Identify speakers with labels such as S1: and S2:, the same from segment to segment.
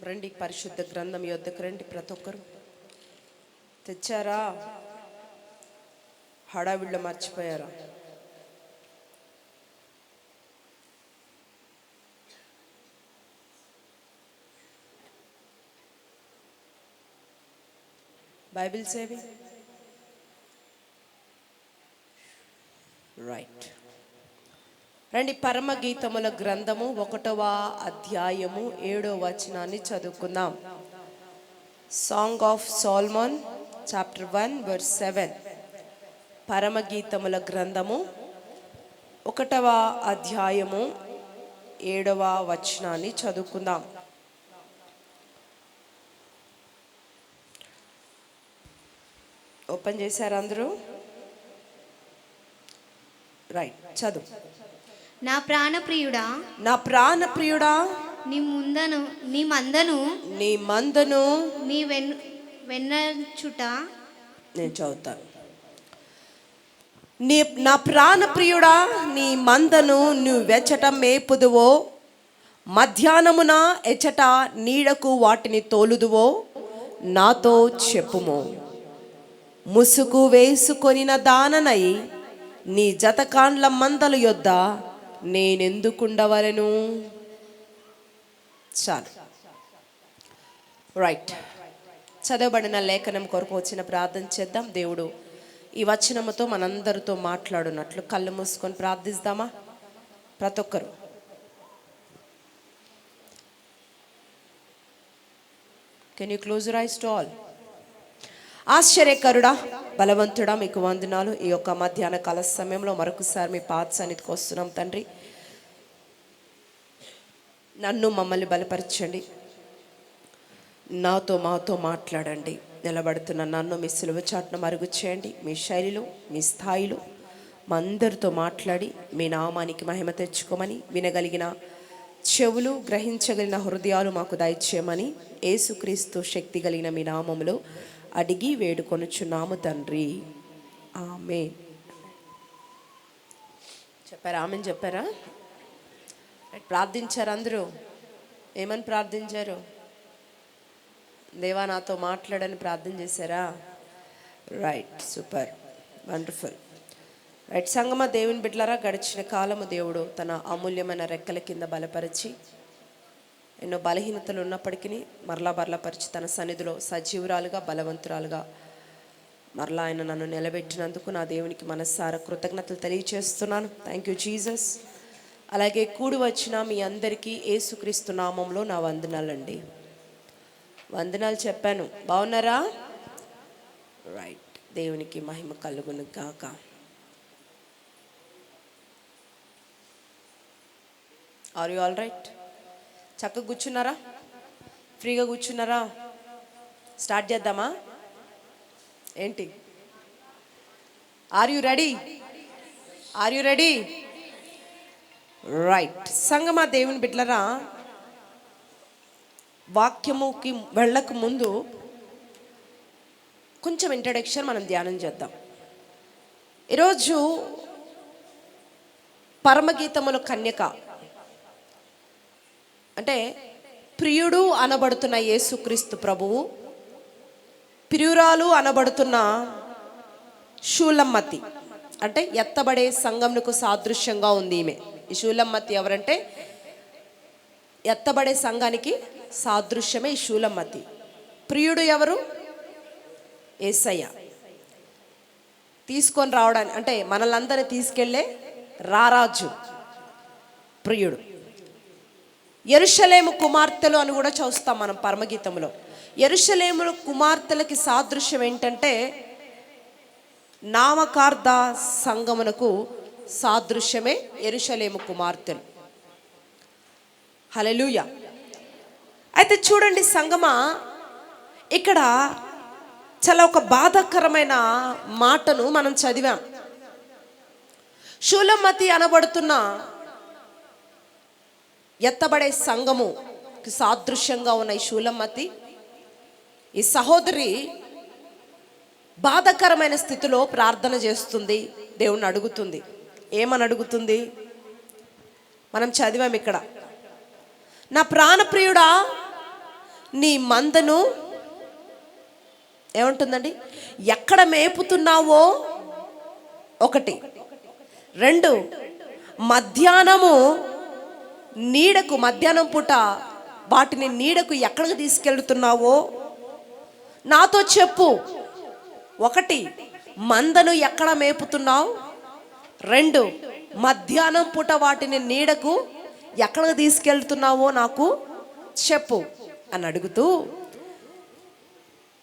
S1: రండి, పరిశుద్ధ గ్రంథం యొద్దకు రండి. ప్రతి ఒక్కరు తెచ్చారా? హడావిళ్ళు మర్చిపోయారా? బైబిల్స్ ఏవి? రైట్, రండి. పరమగీతముల గ్రంథము 1వ అధ్యాయము 7వ వచనాన్ని చదువుకుందాం. Song of Solomon chapter 1 verse 7. పరమగీతముల గ్రంథము 1వ అధ్యాయము 7వ వచనాన్ని చదువుకుందాం. ఓపెన్ చేశారు అందరూ? రైట్, చదువు.
S2: నా ప్రాణప్రియుడా,
S1: నా ప్రాణప్రియుడా,
S2: నీ మందను
S1: నీ
S2: వెన్నచుట.
S1: నేను చదువుతాను. నా ప్రాణప్రియుడా, నీ మందను నువ్వు వెచ్చట మేపుదువో, మధ్యాహ్నమున ఎచ్చట నీడకు వాటిని తోలుదువో నాతో చెప్పుము. ముసుగు వేసుకొనిన దాననై నీ జతకాండ్ల మందల యొద్ద నేనెందుకుండవలెను? చాలు. రైట్, చదవబడిన లేఖనం కొరకు వచ్చిన ప్రార్థన చేద్దాం. దేవుడు ఈ వచనముతో మనందరితో మాట్లాడున్నట్లు కళ్ళు మూసుకొని ప్రార్థిస్తామా? ప్రతి ఒక్కరు can you close your eyes to all? ఆశ్చర్యకరుడా, బలవంతుడా, మీకు వందనాలు. ఈ యొక్క మధ్యాహ్న కాల సమయంలో మరొకసారి మీ పాద సన్నిధికి వస్తున్నాం తండ్రి. నన్ను మమ్మల్ని బలపరచండి, మాతో మాట్లాడండి. నిలబడుతున్న నన్ను మీ సిలువ చాటున మరుగు చేయండి. మీ శైలిలో, మీ స్థాయిలో మా అందరితో మాట్లాడి మీ నామానికి మహిమ తెచ్చుకోమని, వినగలిగిన చెవులు, గ్రహించగలిగిన హృదయాలు మాకు దయచేయమని యేసుక్రీస్తు శక్తి కలిగిన మీ నామములో అడిగి వేడుకొనుచున్నాము తండ్రి, ఆమేన్. చెప్పారా? ఆమెన్ చెప్పారా? ప్రార్థించారు అందరూ? ఏమని ప్రార్థించారు? దేవా నాతో మాట్లాడని ప్రార్థన చేశారా? Right, super, wonderful. రైట్, సంగమ దేవుని బిడ్డలారా, గడిచిన కాలము దేవుడు తన అమూల్యమైన రెక్కల కింద బలపరిచి, ఎన్నో బలహీనతలు ఉన్నప్పటికీ మరలా బలపరిచి తన సన్నిధిలో సజీవురాలుగా, బలవంతురాలుగా మరలా ఆయన నన్ను నిలబెట్టినందుకు నా దేవునికి మనస్సారా కృతజ్ఞతలు తెలియచేస్తున్నాను. Thank you Jesus. అలాగే కూడి వచ్చిన మీ అందరికీ యేసుక్రీస్తు నామంలో నా వందనాలండి. వందనాలు చెప్పాను, బాగున్నారా? రైట్, దేవునికి మహిమ కలుగును గాక. Are you all right? చక్కగా కూర్చున్నారా? ఫ్రీగా కూర్చున్నారా? స్టార్ట్ చేద్దామా? ఏంటి? Are you ready? Are you ready? Right, సంగమా దేవుని బిడ్డలారా, వాక్యముకి వెళ్ళక ముందు కొంచెం ఇంట్రడక్షన్ మనం ధ్యానం చేద్దాం. ఈరోజు పరమగీతముల కన్యక అంటే ప్రియుడు అనబడుతున్న యేసుక్రీస్తు ప్రభువు, ప్రియురాలు అనబడుతున్న షూలమ్మతి అంటే ఎత్తబడే సంఘమునకు సాదృశ్యంగా ఉంది ఈమె. ఈ షూలమ్మతి ఎవరంటే ఎత్తబడే సంఘానికి సాదృశ్యమే ఈ షూలమ్మతి. ప్రియుడు ఎవరు? యేసయ్య. తీసుకొని రావడానికి అంటే మనలందరినీ తీసుకెళ్ళే రారాజు ప్రియుడు. యెరూషలేము కుమార్తెలు అని కూడా చూస్తాం మనం పరమగీతంలో. యెరూషలేము కుమార్తెలకి సాదృశ్యం ఏంటంటే నామకార్థ సంగమునకు సాదృశ్యమే యెరూషలేము కుమార్తెలు. హల్లెలూయా. అయితే చూడండి సంగమా, ఇక్కడ చాలా ఒక బాధాకరమైన మాటను మనం చదివాం. షూలమ్మతి అనబడుతున్న ఎత్తబడే సంఘముకి సాదృశ్యంగా ఉన్న ఈ షూలమ్మతి, ఈ సహోదరి బాధాకరమైన స్థితిలో ప్రార్థన చేస్తుంది, దేవుణ్ణి అడుగుతుంది. ఏమని అడుగుతుంది? మనం చదివాం ఇక్కడ. నా ప్రాణప్రియుడా, నీ మందను ఏమంటుందండి, ఎక్కడ మేపుతున్నావో ఒకటి, రెండు మధ్యాహ్నం పూట వాటిని నీడకు ఎక్కడికి తీసుకెళ్తున్నావో నాతో చెప్పు. ఒకటి, మందను ఎక్కడ మేపుతున్నావు, రెండు మధ్యాహ్నం పూట వాటిని నీడకు ఎక్కడికి తీసుకెళ్తున్నావో నాకు చెప్పు అని అడుగుతూ,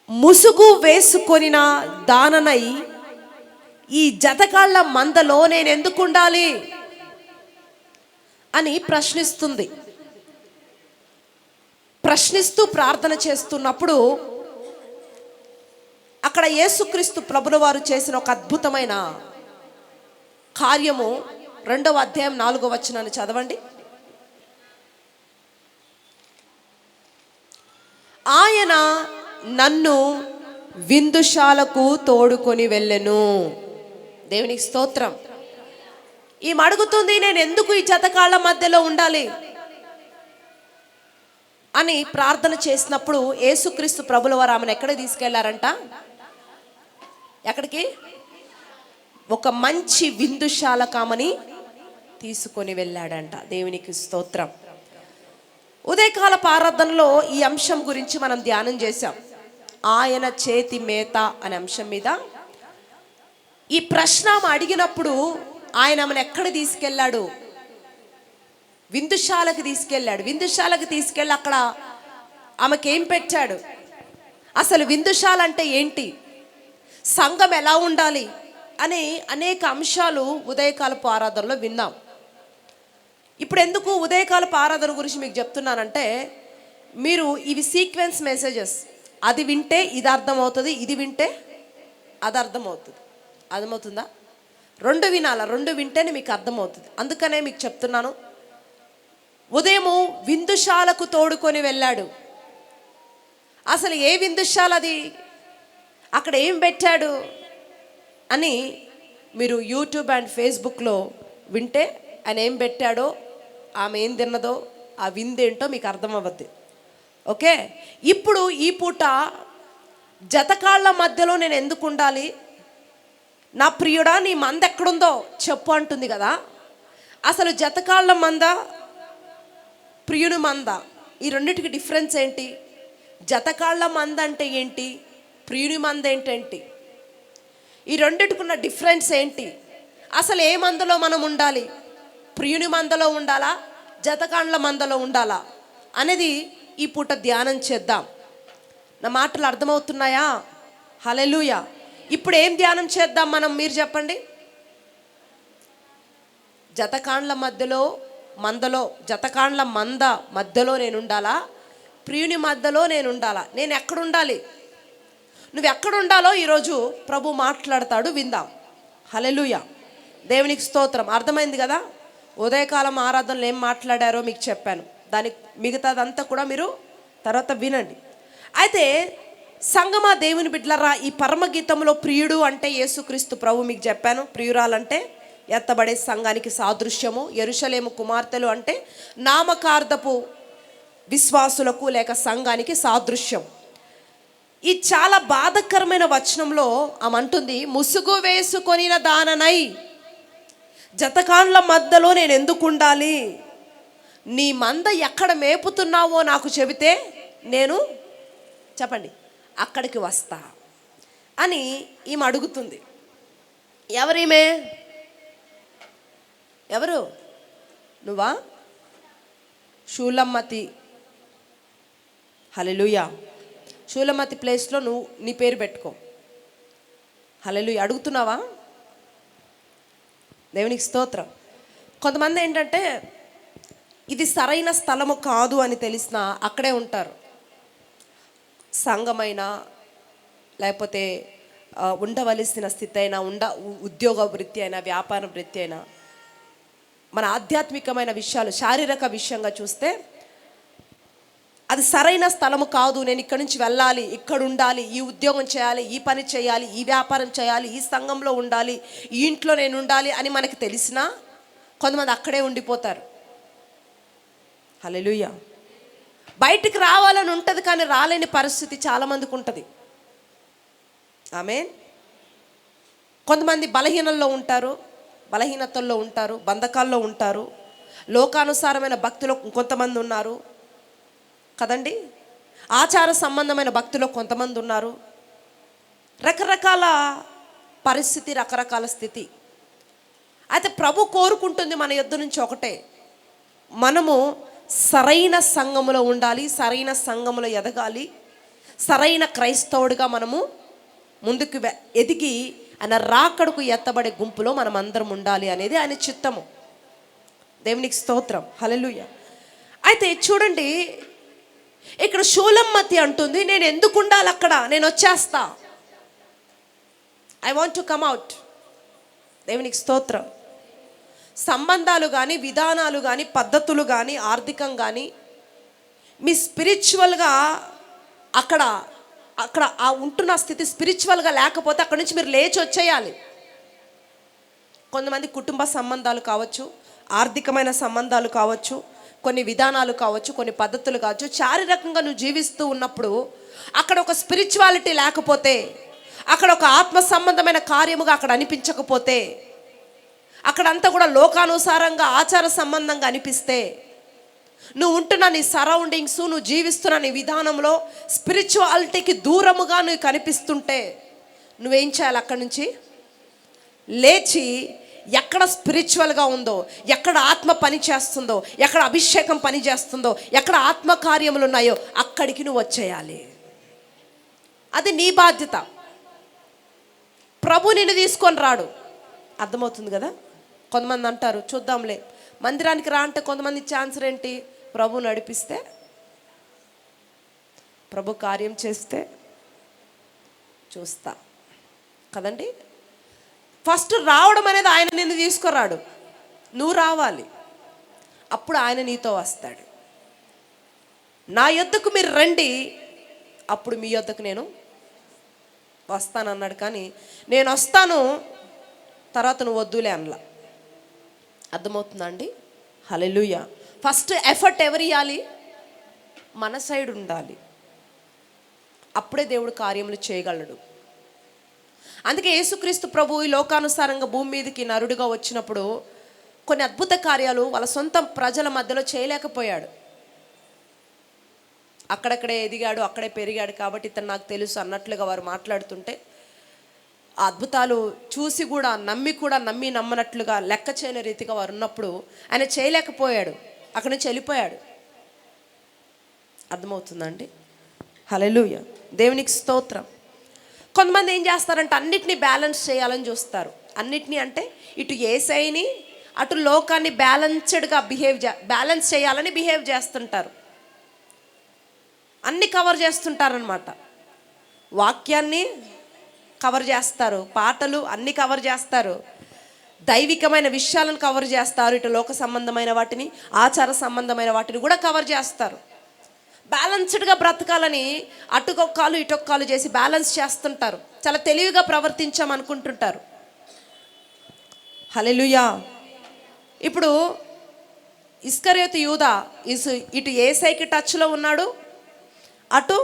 S1: ముసుగు వేసుకొనిన దాననై ఈ జతకాళ్ళ మందలో నేను ఎందుకు ఉండాలి అని ప్రశ్నిస్తుంది. ప్రశ్నిస్తూ ప్రార్థన చేస్తున్నప్పుడు అక్కడ యేసుక్రీస్తు ప్రభుల వారు చేసిన ఒక అద్భుతమైన కార్యము 2వ అధ్యాయం 4వ వచనాన్ని చదవండి. ఆయన నన్ను విందుశాలకు తోడుకొని వెళ్ళెను. దేవునికి స్తోత్రం. ఈమె అడుగుతుంది, నేను ఎందుకు ఈ జతకాళ్ళ మధ్యలో ఉండాలి అని ప్రార్థన చేసినప్పుడు యేసుక్రీస్తు ప్రభుల వారు ఆమెను ఎక్కడ తీసుకెళ్లారంట? ఎక్కడికి? ఒక మంచి విందుశాలకు ఆమెని తీసుకొని వెళ్ళాడంట. దేవునికి స్తోత్రం. ఉదయకాల ఆరాధనలో ఈ అంశం గురించి మనం ధ్యానం చేశాం. ఆయన చేతి మేత అనే అంశం మీద ఈ ప్రశ్న అడిగినప్పుడు ఆయన ఆమెను ఎక్కడ తీసుకెళ్ళాడు? విందుశాలకు తీసుకెళ్ళాడు. విందుశాలకు తీసుకెళ్ళి అక్కడ ఆమెకి ఏం పెట్టాడు? అసలు విందుశాల అంటే ఏంటి, సంఘం ఎలా ఉండాలి అని అనేక అంశాలు ఉదయకాలపు ఆరాధనలో విన్నాం. ఇప్పుడు ఎందుకు ఉదయకాలపు ఆరాధన గురించి మీకు చెప్తున్నానంటే, మీరు ఇవి సీక్వెన్స్ మెసేజెస్. అది వింటే ఇది అర్థమవుతుంది, ఇది వింటే అది అర్థమవుతుంది. అర్థమవుతుందా? రెండు వినాలా, రెండు వింటేనే మీకు అర్థమవుతుంది. అందుకనే మీకు చెప్తున్నాను, ఉదయము విందుశాలకు తోడుకొని వెళ్ళాడు. అసలు ఏ విందుశాల అది, అక్కడ ఏం పెట్టాడు అని మీరు యూట్యూబ్ అండ్ ఫేస్బుక్లో వింటే ఆయన ఏం పెట్టాడో, ఆమె ఏం తిన్నదో, ఆ విందేంటో మీకు అర్థమవుద్ది. ఓకే, ఇప్పుడు ఈ పూట జతకాళ్ళ మధ్యలో నేను ఎందుకు ఉండాలి, నా ప్రియుడా నీ మంద ఎక్కడుందో చెప్పు అంటుంది కదా. అసలు జతకాళ్ళ మంద, ప్రియుని మంద, ఈ రెండింటికి డిఫరెన్స్ ఏంటి? జతకాళ్ళ మంద అంటే ఏంటి, ప్రియుని మంద ఏంటేంటి, ఈ రెండింటికి ఉన్న డిఫరెన్స్ ఏంటి? అసలు ఏ మందలో మనం ఉండాలి? ప్రియుని మందలో ఉండాలా, జతకాండ్ల మందలో ఉండాలా అనేది ఈ పూట ధ్యానం చేద్దాం. నా మాటలు అర్థమవుతున్నాయా? హల్లెలూయా. ఇప్పుడు ఏం ధ్యానం చేద్దాం మనం, మీరు చెప్పండి. జతకాండ్ల మందలో జతకాండ్ల మంద మధ్యలో నేను ఉండాలా, ప్రియుని మధ్యలో నేను ఉండాలా? నేను ఎక్కడ ఉండాలి? నువ్వు ఎక్కడ ఉండాలో ఈరోజు ప్రభు మాట్లాడతాడు, విందాం. హల్లెలూయా. దేవునికి స్తోత్రం. అర్థమైంది కదా? ఉదయకాలం ఆరాధనలు ఏం మాట్లాడారో మీకు చెప్పాను. దానికి మిగతాదంతా కూడా మీరు తర్వాత వినండి. అయితే సంగమా, దేవుని బిడ్డలారా, ఈ పరమగీతంలో ప్రియుడు అంటే యేసుక్రీస్తు ప్రభు మీకు చెప్పాను. ప్రియురాలంటే ఎత్తబడే సంఘానికి సాదృశ్యము. యెరూషలేము కుమార్తెలు అంటే నామకార్థపు విశ్వాసులకు లేక సంఘానికి సాదృశ్యం. ఈ చాలా బాధకరమైన వచనంలో ఆమె అంటుంది, ముసుగు వేసుకొనిన దాననై జతకాండ్ల మధ్యలో నేను ఎందుకు ఉండాలి, నీ మంద ఎక్కడ మేపుతున్నావో నాకు చెబితే నేను చెప్పండి అక్కడికి వస్తా అని ఈమె అడుగుతుంది. ఎవరీమే? ఎవరు? నువ్వా? షూలమ్మతి. హల్లెలూయా. షూలమ్మతి ప్లేస్లో నువ్వు నీ పేరు పెట్టుకో. హల్లెలూయా. అడుగుతున్నావా? దేవునికి స్తోత్రం. కొంతమంది ఏంటంటే ఇది సరైన స్థలము కాదు అని తెలిసినా అక్కడే ఉంటారు. సంఘమైనా లేకపోతే ఉండవలసిన స్థితి అయినా, ఉద్యోగ వృత్తి అయినా, వ్యాపార వృత్తి అయినా, మన ఆధ్యాత్మికమైన విషయాలు శారీరక విషయంగా చూస్తే అది సరైన స్థలము కాదు. నేను ఇక్కడి నుంచి వెళ్ళాలి, ఇక్కడ ఉండాలి, ఈ ఉద్యోగం చేయాలి, ఈ పని చేయాలి, ఈ వ్యాపారం చేయాలి, ఈ సంఘంలో ఉండాలి, ఈ ఇంట్లో నేను ఉండాలి అని మనకి తెలిసినా కొంతమంది అక్కడే ఉండిపోతారు. హల్లెలూయా. బయటికి రావాలని ఉంటుంది కానీ రాలేని పరిస్థితి చాలామందికి ఉంటుంది. ఆమేన్. కొంతమంది బలహీనతల్లో ఉంటారు, బంధకాల్లో ఉంటారు, లోకానుసారమైన భక్తులు కొంతమంది ఉన్నారు కదండి, ఆచార సంబంధమైన భక్తులు కొంతమంది ఉన్నారు. రకరకాల పరిస్థితి, రకరకాల స్థితి. అయితే ప్రభు కోరుకుంటుంది మన యొద్ద నుంచి ఒకటే, మనము సరైన సంఘములో ఉండాలి, సరైన సంఘములో ఎదగాలి, సరైన క్రైస్తవుడిగా మనము ముందుకు ఎదిగి ఆయన రాకడకు ఎత్తబడే గుంపులో మనం అందరం ఉండాలి అనేది ఆయన చిత్తము. దేవునికి స్తోత్రం, హల్లెలూయా. అయితే చూడండి, ఇక్కడ షూలమ్మతి అంటుంది, నేను ఎందుకు ఉండాలి అక్కడ, నేను వచ్చేస్తా, I want to come out. దేవునికి స్తోత్రం. సంబంధాలు కానీ, విధానాలు కానీ, పద్ధతులు కానీ, ఆర్థికం కానీ, మీ స్పిరిచువల్గా అక్కడ ఆ ఉంటున్న స్థితి స్పిరిచువల్గా లేకపోతే అక్కడి నుంచి మీరు లేచి వచ్చేయాలి. కొంతమంది కుటుంబ సంబంధాలు కావచ్చు, ఆర్థికమైన సంబంధాలు కావచ్చు, కొన్ని విధానాలు కావచ్చు, కొన్ని పద్ధతులు కావచ్చు, శారీరకంగా నువ్వు జీవిస్తూ ఉన్నప్పుడు అక్కడ ఒక స్పిరిచువాలిటీ లేకపోతే, అక్కడ ఒక ఆత్మ సంబంధమైన కార్యముగా అక్కడ అనిపించకపోతే, అక్కడంతా కూడా లోకానుసారంగా ఆచార సంబంధంగా అనిపిస్తే, నువ్వు ఉంటున్న నీ సరౌండింగ్స్, నువ్వు జీవిస్తున్న నీ విధానంలో స్పిరిచువాలిటీకి దూరముగా నువ్వు కనిపిస్తుంటే నువ్వేం చేయాలి? అక్కడి నుంచి లేచి ఎక్కడ స్పిరిచువల్గా ఉందో, ఎక్కడ ఆత్మ పని చేస్తుందో, ఎక్కడ అభిషేకం పని చేస్తుందో, ఎక్కడ ఆత్మ కార్యములు ఉన్నాయో అక్కడికి నువ్వు వచ్చేయాలి. అది నీ బాధ్యత. ప్రభు నిన్ను తీసుకొని రాడు. అర్థమవుతుంది కదా? కొంతమంది అంటారు, చూద్దాంలే మందిరానికి రా అంటే కొంతమంది ఛాన్సర్ ఏంటి, ప్రభు నడిపిస్తే, ప్రభు కార్యం చేస్తే చూస్తా కదండి. ఫస్ట్ రావడం అనేది ఆయన నిన్ను తీసుకురాడు, నువ్వు రావాలి, అప్పుడు ఆయన నీతో వస్తాడు. నా యొద్దకు మీరు రండి, అప్పుడు మీ యొద్దకు నేను వస్తానన్నాడు. కానీ నేను వస్తాను తర్వాత నువ్వు వద్దులే అనలా. అర్థమవుతుందా అండి? హల్లెలూయా. ఫస్ట్ ఎఫర్ట్ ఎవరు ఇవ్వాలి? మన సైడ్ ఉండాలి, అప్పుడే దేవుడు కార్యములు చేయగలడు. అందుకే యేసుక్రీస్తు ప్రభు ఈ లోకానుసారంగా భూమి మీదకి నరుడిగా వచ్చినప్పుడు కొన్ని అద్భుత కార్యాలు వాళ్ళ సొంత ప్రజల మధ్యలో చేయలేకపోయాడు. అక్కడక్కడే ఎదిగాడు, అక్కడే పెరిగాడు కాబట్టి ఇతను నాకు తెలుసు అన్నట్లుగా వారు మాట్లాడుతుంటే, ఆ అద్భుతాలు చూసి కూడా నమ్మి నమ్మనట్లుగా లెక్క చేయని రీతిగా వారు ఉన్నప్పుడు ఆయన చేయలేకపోయాడు, అక్కడి నుంచి వెళ్ళిపోయాడు. అర్థమవుతుందండి? హల్లెలూయా, దేవునికి స్తోత్రం. కొంతమంది ఏం చేస్తారంటే అన్నిటినీ బ్యాలెన్స్ చేయాలని చూస్తారు. అన్నిటినీ అంటే ఇటు యేసయ్యని అటు లోకాన్ని బ్యాలెన్స్డ్గా బ్యాలెన్స్ చేయాలని బిహేవ్ చేస్తుంటారు. అన్నీ కవర్ చేస్తుంటారనమాట. వాక్యాన్ని కవర్ చేస్తారు, పాటలు అన్నీ కవర్ చేస్తారు, దైవికమైన విషయాలను కవర్ చేస్తారు, ఇటు లోక సంబంధమైన వాటిని, ఆచార సంబంధమైన వాటిని కూడా కవర్ చేస్తారు. బ్యాలెన్స్డ్గా బ్రతకాలని అటుకొక కాలు ఇటొక కాలు చేసి బ్యాలెన్స్ చేస్తుంటారు. చాలా తెలివిగా ప్రవర్తించామనుకుంటుంటారు. హల్లెలూయా. ఇప్పుడు ఇస్కరియోతు యూదా ఇటు యేసయ్యకి టచ్లో ఉన్నాడు, అటు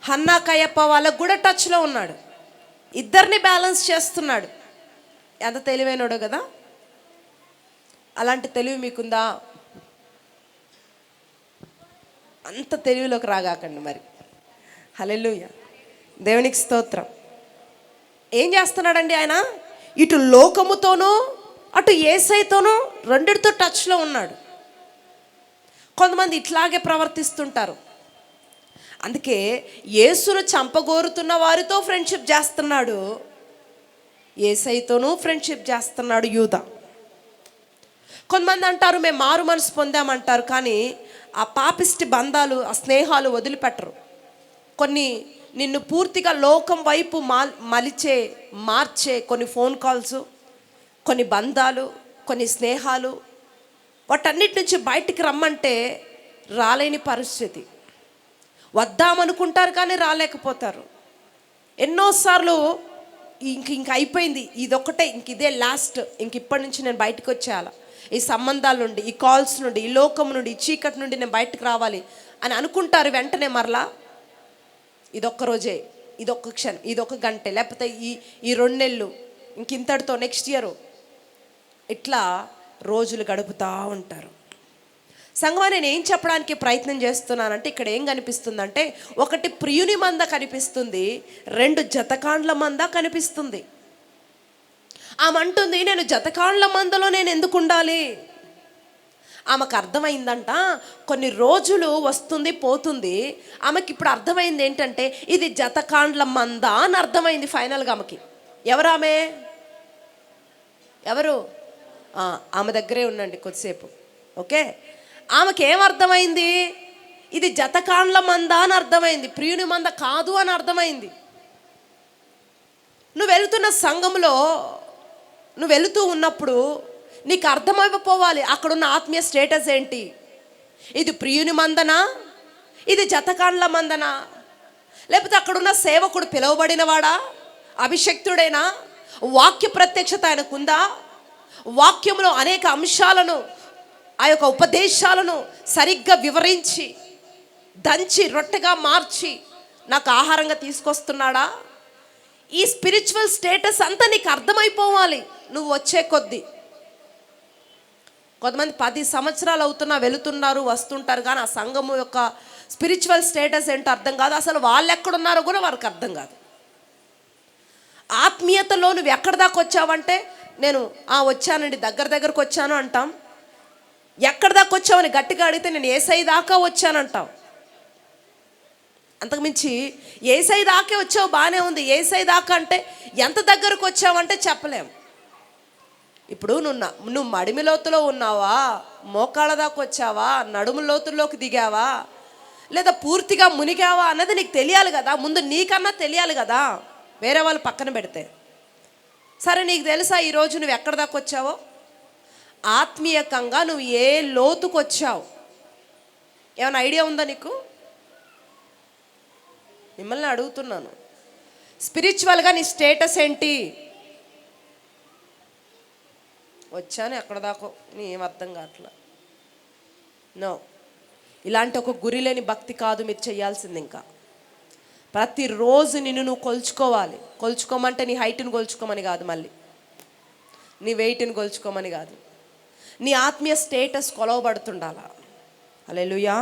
S1: హన్నా కయప్ప వాళ్ళకు కూడా టచ్లో ఉన్నాడు. ఇద్దరిని బ్యాలెన్స్ చేస్తున్నాడు. ఎంత తెలివైనడో కదా! అలాంటి తెలివి మీకుందా? అంత తెలివిలోకి రాగాకండి మరి. హల్లెలూయా, దేవునికి స్తోత్రం. ఏం చేస్తున్నాడండి ఆయన? ఇటు లోకముతోనూ అటు యేసయ్యతోనూ రెండిటితో టచ్లో ఉన్నాడు. కొంతమంది ఇట్లాగే ప్రవర్తిస్తుంటారు. అందుకే యేసును చంపగోరుతున్న వారితో ఫ్రెండ్షిప్ చేస్తున్నాడు, యేసయ్యతోనూ ఫ్రెండ్షిప్ చేస్తున్నాడు యూదా. కొంతమంది అంటారు మేము మారు మనసు పొందామంటారు, కానీ ఆ పాపిష్టి బంధాలు, ఆ స్నేహాలు వదిలిపెట్టరు. కొన్ని నిన్ను పూర్తిగా లోకం వైపు మార్చే కొన్ని ఫోన్ కాల్స్, కొన్ని బంధాలు, కొన్ని స్నేహాలు, వాటన్నిటి నుంచి బయటికి రమ్మంటే రాలేని పరిస్థితి. వద్దామనుకుంటారు కానీ రాలేకపోతారు. ఎన్నోసార్లు ఇంక అయిపోయింది, ఇదొక్కటే, ఇంక ఇదే లాస్ట్, ఇంక ఇప్పటి నుంచి నేను బయటకు వచ్చేయాల, ఈ సంబంధాల నుండి, ఈ కాల్స్ నుండి, ఈ లోకం నుండి, ఈ చీకటి నుండి నేను బయటకు రావాలి అని అనుకుంటారు. వెంటనే మరలా ఇదొక్క రోజే, ఇదొక్క క్షణం, ఇదొక గంటే, లేకపోతే ఈ 2 నెలలు, ఇంకింతటితో నెక్స్ట్ ఇయర్, ఇట్లా రోజులు గడుపుతూ ఉంటారు. సంగమా, నేను ఏం చెప్పడానికి ప్రయత్నం చేస్తున్నానంటే ఇక్కడ ఏం కనిపిస్తుందంటే, ఒకటి ప్రియుని మంద కనిపిస్తుంది, 2 జతకాండ్ల మంద కనిపిస్తుంది. ఆమె అంటుంది, నేను జతకాండ్ల మందలో నేను ఎందుకు ఉండాలి? ఆమెకు అర్థమైందంట, కొన్ని రోజులు వస్తుంది పోతుంది. ఆమెకి ఇప్పుడు అర్థమైంది ఏంటంటే ఇది జతకాండ్ల మంద అని అర్థమైంది ఫైనల్గా ఆమెకి. ఎవరు? ఆమె దగ్గరే ఉండండి కొద్దిసేపు, ఓకే? ఆమెకి ఏమర్థమైంది? ఇది జతకాండ్ల మంద అని అర్థమైంది, ప్రియుని మంద కాదు అని అర్థమైంది. నువ్వు వెళుతున్న సంఘంలో నువ్వు వెళుతూ ఉన్నప్పుడు నీకు అర్థమైపోవాలి అక్కడున్న ఆత్మీయ స్టేటస్ ఏంటి. ఇది ప్రియుని మందనా, ఇది జతకాండ్ల మందనా, లేకపోతే అక్కడున్న సేవకుడు పిలువబడినవాడా, అభిషక్తుడేనా, వాక్య ప్రత్యక్షత ఆయనకుందా, వాక్యంలో అనేక అంశాలను, ఆ యొక్క ఉపదేశాలను సరిగ్గా వివరించి దంచి రొట్టెగా మార్చి నాకు ఆహారంగా తీసుకొస్తున్నాడా? ఈ స్పిరిచువల్ స్టేటస్ అంతా నీకు అర్థమైపోవాలి నువ్వు వచ్చే కొద్దీ. కొంతమంది 10 సంవత్సరాలు అవుతున్నా వెళుతున్నారు, వస్తుంటారు, కానీ ఆ సంఘము యొక్క స్పిరిచువల్ స్టేటస్ ఏంటో అర్థం కాదు. అసలు వాళ్ళు ఎక్కడున్నారో కూడా వారికి అర్థం కాదు. ఆత్మీయతలో నువ్వు ఎక్కడి దాకా వచ్చావంటే, నేను వచ్చానండి, దగ్గరకు వచ్చాను అంటాం. ఎక్కడి దాకా వచ్చావని గట్టిగా అడిగితే నేను యేసయ్య దాకా వచ్చానంటాం. అంతకుమించి యేసయ్య దాకే వచ్చావు, బాగానే ఉంది. యేసయ్య దాకా అంటే ఎంత దగ్గరకు వచ్చావంటే చెప్పలేం. ఇప్పుడు నువ్వు మడిమి లోతులో ఉన్నావా, మోకాళ్ళ దాకా వచ్చావా, నడుము లోతుల్లోకి దిగావా, లేదా పూర్తిగా మునిగావా అన్నది నీకు తెలియాలి కదా. ముందు నీకన్నా తెలియాలి కదా, వేరే వాళ్ళు పక్కన పెడితే. సరే, నీకు తెలుసా ఈరోజు నువ్వు ఎక్కడి దాకా వచ్చావో? ఆత్మీయకంగా నువ్వు ఏ లోతుకు వచ్చావు ఏమైనా ఐడియా ఉందా నీకు? మిమ్మల్ని అడుగుతున్నాను, స్పిరిచువల్గా నీ స్టేటస్ ఏంటి? వచ్చాను ఎక్కడ దాకా, నీ ఏం అర్థం కావట్లా. నో, ఇలాంటి ఒక గురి లేని భక్తి కాదు మీరు చేయాల్సింది. ఇంకా ప్రతిరోజు నిన్ను నువ్వు కొలుచుకోవాలి. కొలుచుకోమంటే నీ హైట్ని కొలుచుకోమని కాదు, మళ్ళీ నీ వెయిట్ని కొలుచుకోమని కాదు, నీ ఆత్మీయ స్టేటస్ కొలవబడుతుండాలా. హల్లెలూయా,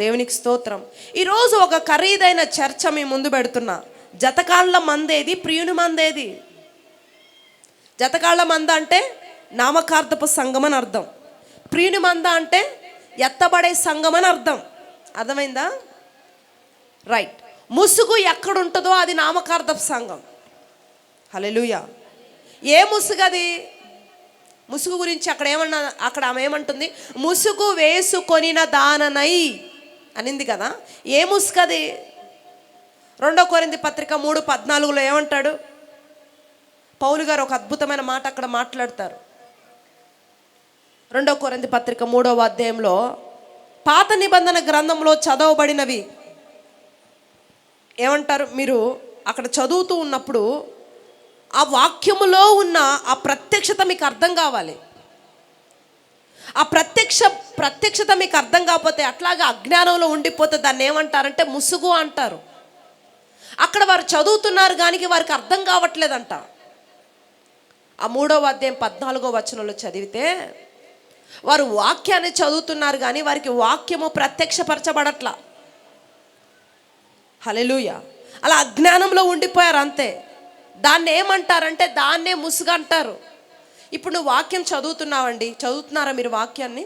S1: దేవునికి స్తోత్రం. ఈరోజు ఒక ఖరీదైన చర్చ మీ ముందు పెడుతున్నా. జతకాళ్ళ మందేది, ప్రియుని మందేది? జతకాళ్ళ మంద అంటే నామకార్థపు సంఘం అని అర్థం. ప్రియుని మంద అంటే ఎత్తబడే సంఘం అని అర్థం. అర్థమైందా? రైట్. ముసుగు ఎక్కడుంటుందో అది నామకార్థపు సంఘం. హల్లెలూయా. ఏ ముసుగు అది? ముసుగు గురించి అక్కడ ఆమె ఏమంటుంది? ముసుగు వేసుకొనిన దాననై అనింది కదా. ఏ ముసుగు అది? 2 కొరింథీ పత్రిక 3:14 ఏమంటాడు పౌలు గారు? ఒక అద్భుతమైన మాట అక్కడ మాట్లాడతారు. 2 కొరింథీ పత్రిక 3వ అధ్యాయంలో పాత నిబంధన గ్రంథంలో చదవబడినవి ఏమంటారు? మీరు అక్కడ చదువుతూ ఉన్నప్పుడు ఆ వాక్యములో ఉన్న ఆ ప్రత్యక్షత మీకు అర్థం కావాలి. ఆ ప్రత్యక్షత మీకు అర్థం కాకపోతే, అట్లాగా అజ్ఞానంలో ఉండిపోతే దాన్ని ఏమంటారంటే ముసుగు అంటారు. అక్కడ వారు చదువుతున్నారు కానీ వారికి అర్థం కావట్లేదంట. ఆ 3వ అధ్యాయం 14వ వచనంలో చదివితే, వారు వాక్యాన్ని చదువుతున్నారు కానీ వారికి వాక్యము ప్రత్యక్షపరచబడట్లా. హల్లెలూయా. అలా అజ్ఞానంలో ఉండిపోయారు అంతే. దాన్ని ఏమంటారంటే దాన్నే ముసుగు అంటారు. ఇప్పుడు నువ్వు వాక్యం చదువుతున్నావండి, చదువుతున్నారా మీరు వాక్యాన్ని?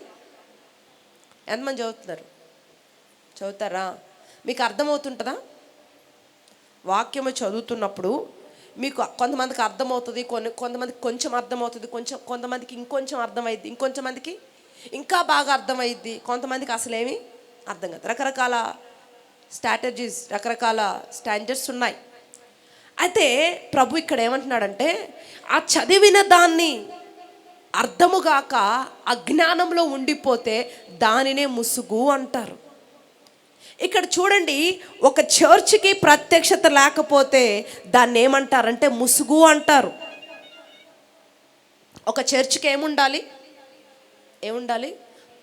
S1: ఎంతమంది చదువుతున్నారు? చదువుతారా? మీకు అర్థమవుతుంటుందా? వాక్యము చదువుతున్నప్పుడు మీకు కొంతమందికి అర్థమవుతుంది, కొంతమందికి కొంచెం అర్థమవుతుంది, కొంతమందికి ఇంకొంచెం అర్థమైద్ది, ఇంకొంచెంమందికి ఇంకా బాగా అర్థమైద్ది, కొంతమందికి అసలేమి అర్థం కాదు. రకరకాల స్ట్రాటజీస్, రకరకాల స్టాండర్డ్స్ ఉన్నాయి. అయితే ప్రభు ఇక్కడ ఏమంటున్నాడంటే, ఆ చదివిన దాన్ని అర్థముగాక అజ్ఞానంలో ఉండిపోతే దానినే ముసుగు అంటారు. ఇక్కడ చూడండి, ఒక చర్చ్కి ప్రత్యక్షత లేకపోతే దాన్ని ఏమంటారంటే ముసుగు అంటారు. ఒక చర్చ్కి ఏముండాలి? ఏముండాలి?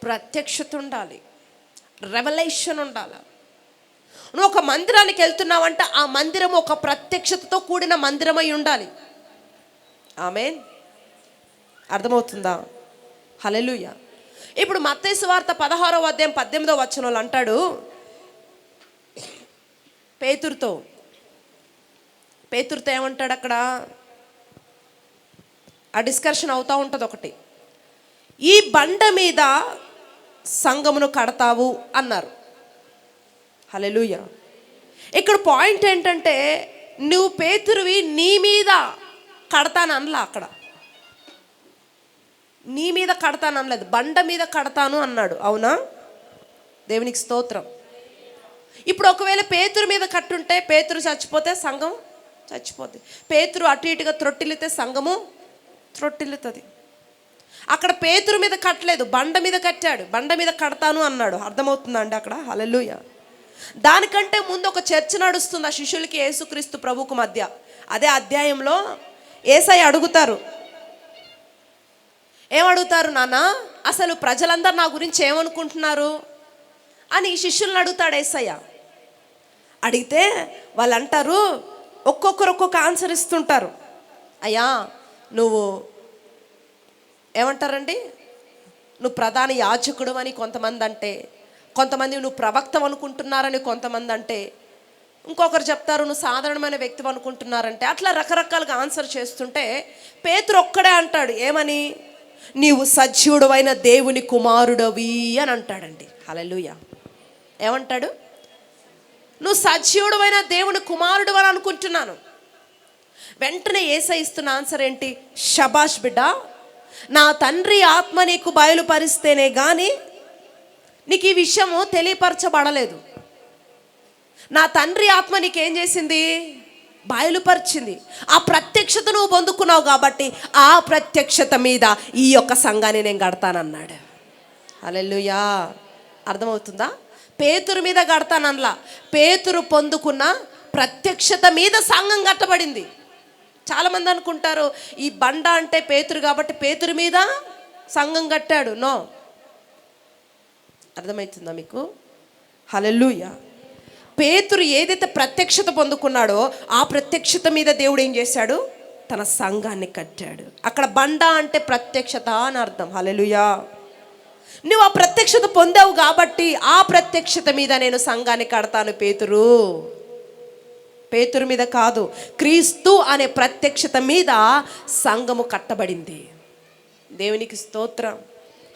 S1: ప్రత్యక్షత ఉండాలి, రెవల్యూషన్ ఉండాలి. నువ్వు ఒక మందిరానికి వెళ్తున్నావంటే ఆ మందిరం ఒక ప్రత్యక్షతతో కూడిన మందిరమై ఉండాలి. ఆమేన్. అర్థమవుతుందా? హల్లెలూయా. ఇప్పుడు మత్తయి సువార్త 16వ అధ్యాయం 18వ వచనంలో అంటాడు పేతురుతో ఏమంటాడు అక్కడ? ఆ డిస్కషన్ అవుతూ ఉంటుంది ఒకటి. ఈ బండ మీద సంఘమును కడతావు అన్నారు. హల్లెలూయా. ఇక్కడ పాయింట్ ఏంటంటే నువ్వు పేతురువి నీ మీద కడతాను అనలా. అక్కడ నీ మీద కడతాను అనలేదు, బండ మీద కడతాను అన్నాడు. అవునా? దేవునికి స్తోత్రం. ఇప్పుడు ఒకవేళ పేతురు మీద కట్టుంటే పేతురు చచ్చిపోతే సంఘం చచ్చిపోద్ది. పేతురు అటు ఇటుగా త్రొట్టిల్లితే సంఘము త్రొట్టిల్లుతుంది. అక్కడ పేతురు మీద కట్టలేదు, బండ మీద కట్టాడు. బండ మీద కడతాను అన్నాడు. అర్థమవుతుందా అండి అక్కడ? హల్లెలూయా. దానికంటే ముందు ఒక చర్చ నడుస్తుంది ఆ శిష్యులకి యేసుక్రీస్తు ప్రభువుకు మధ్య. అదే అధ్యాయంలో యేసయ్య అడుగుతారు. ఏమడుగుతారు? నాన్న, అసలు ప్రజలందరూ నా గురించి ఏమనుకుంటున్నారు అని శిష్యులను అడుగుతాడు యేసయ్య. అడిగితే వాళ్ళు అంటారు, ఒక్కొక్కరు ఒక్కొక్క ఆన్సర్ ఇస్తుంటారు. అయ్యా నువ్వు ఏమంటారండి, నువ్వు ప్రధాన యాజకుడు అని కొంతమంది అంటే, కొంతమంది నువ్వు ప్రవక్త అనుకుంటున్నారని కొంతమంది అంటే, ఇంకొకరు చెప్తారు నువ్వు సాధారణమైన వ్యక్తి అనుకుంటున్నారంటే, అట్లా రకరకాలుగా ఆన్సర్ చేస్తుంటే పేతురు ఒక్కడే అంటాడు. ఏమని? నీవు సజీవుడవైన దేవుని కుమారుడవి అని అంటాడండి. హల్లెలూయా. ఏమంటాడు? నువ్వు సజీవుడవైన దేవుని కుమారుడు అని అనుకుంటున్నాను. వెంటనే యేసయ్య ఇస్తున్న ఆన్సర్ ఏంటి? షబాష్ బిడ్డ, నా తండ్రి ఆత్మ నీకు బయలుపరిస్తేనే కానీ నీకు ఈ విషయము తెలియపరచబడలేదు. నా తండ్రి ఆత్మ నీకేం చేసింది? బయలుపరిచింది. ఆ ప్రత్యక్షత నువ్వు పొందుకున్నావు కాబట్టి ఆ ప్రత్యక్షత మీద ఈ యొక్క సంఘాన్ని నేను కడతానన్నాడు. హల్లెలూయా. అర్థమవుతుందా? పేతురు మీద కడతానల్లా, పేతురు పొందుకున్న ప్రత్యక్షత మీద సంఘం కట్టబడింది. చాలామంది అనుకుంటారు ఈ బండ అంటే పేతురు కాబట్టి పేతురు మీద సంఘం కట్టాడు. నో. అర్థమవుతుందా మీకు? హల్లెలూయా. పేతురు ఏదైతే ప్రత్యక్షత పొందుకున్నాడో ఆ ప్రత్యక్షత మీద దేవుడు ఏం చేశాడు? తన సంఘాన్ని కట్టాడు. అక్కడ బండ అంటే ప్రత్యక్షత అని అర్థం. హల్లెలూయా. నువ్వు ఆ ప్రత్యక్షత పొందావు కాబట్టి ఆ ప్రత్యక్షత మీద నేను సంఘాన్ని కడతాను. పేతురు మీద కాదు, క్రీస్తు అనే ప్రత్యక్షత మీద సంఘము కట్టబడింది. దేవునికి స్తోత్రం.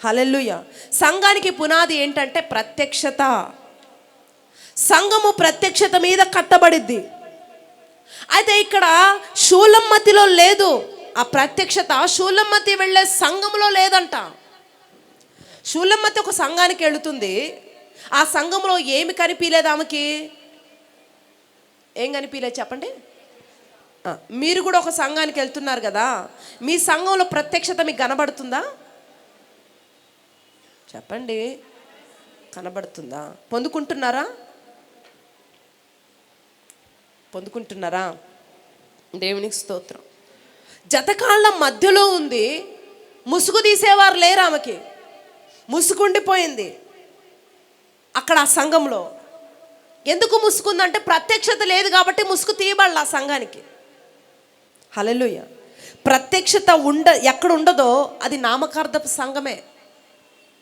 S1: హల్లెలూయా. సంఘానికి పునాది ఏంటంటే ప్రత్యక్షత. సంఘము ప్రత్యక్షత మీద కట్టబడిద్ది. అయితే ఇక్కడ షూలమ్మతిలో లేదు ఆ ప్రత్యక్షత. షూలమ్మతి వెళ్ళే సంఘములో లేదంట. షూలమ్మతి ఒక సంఘానికి వెళుతుంది. ఆ సంఘంలో ఏమి కనిపించలేదు ఆమెకి? ఏం కనిపించలేదు చెప్పండి? మీరు కూడా ఒక సంఘానికి వెళ్తున్నారు కదా, మీ సంఘంలో ప్రత్యక్షత మీకు కనబడుతుందా? చెప్పండి. కనబడుతుందా? పొందుకుంటున్నారా? దేవునికి స్తోత్రం. జతకాళ్ళ మధ్యలో ఉంది, ముసుగు తీసేవారు లేరు ఆమెకి. ముసుగుండిపోయింది అక్కడ ఆ సంఘంలో. ఎందుకు ముసుగుందంటే ప్రత్యక్షత లేదు కాబట్టి ముసుగు తీయబడాలి ఆ సంఘానికి. హల్లెలూయా. ప్రత్యక్షత ఎక్కడ ఉండదో అది నామకార్థపు సంఘమే.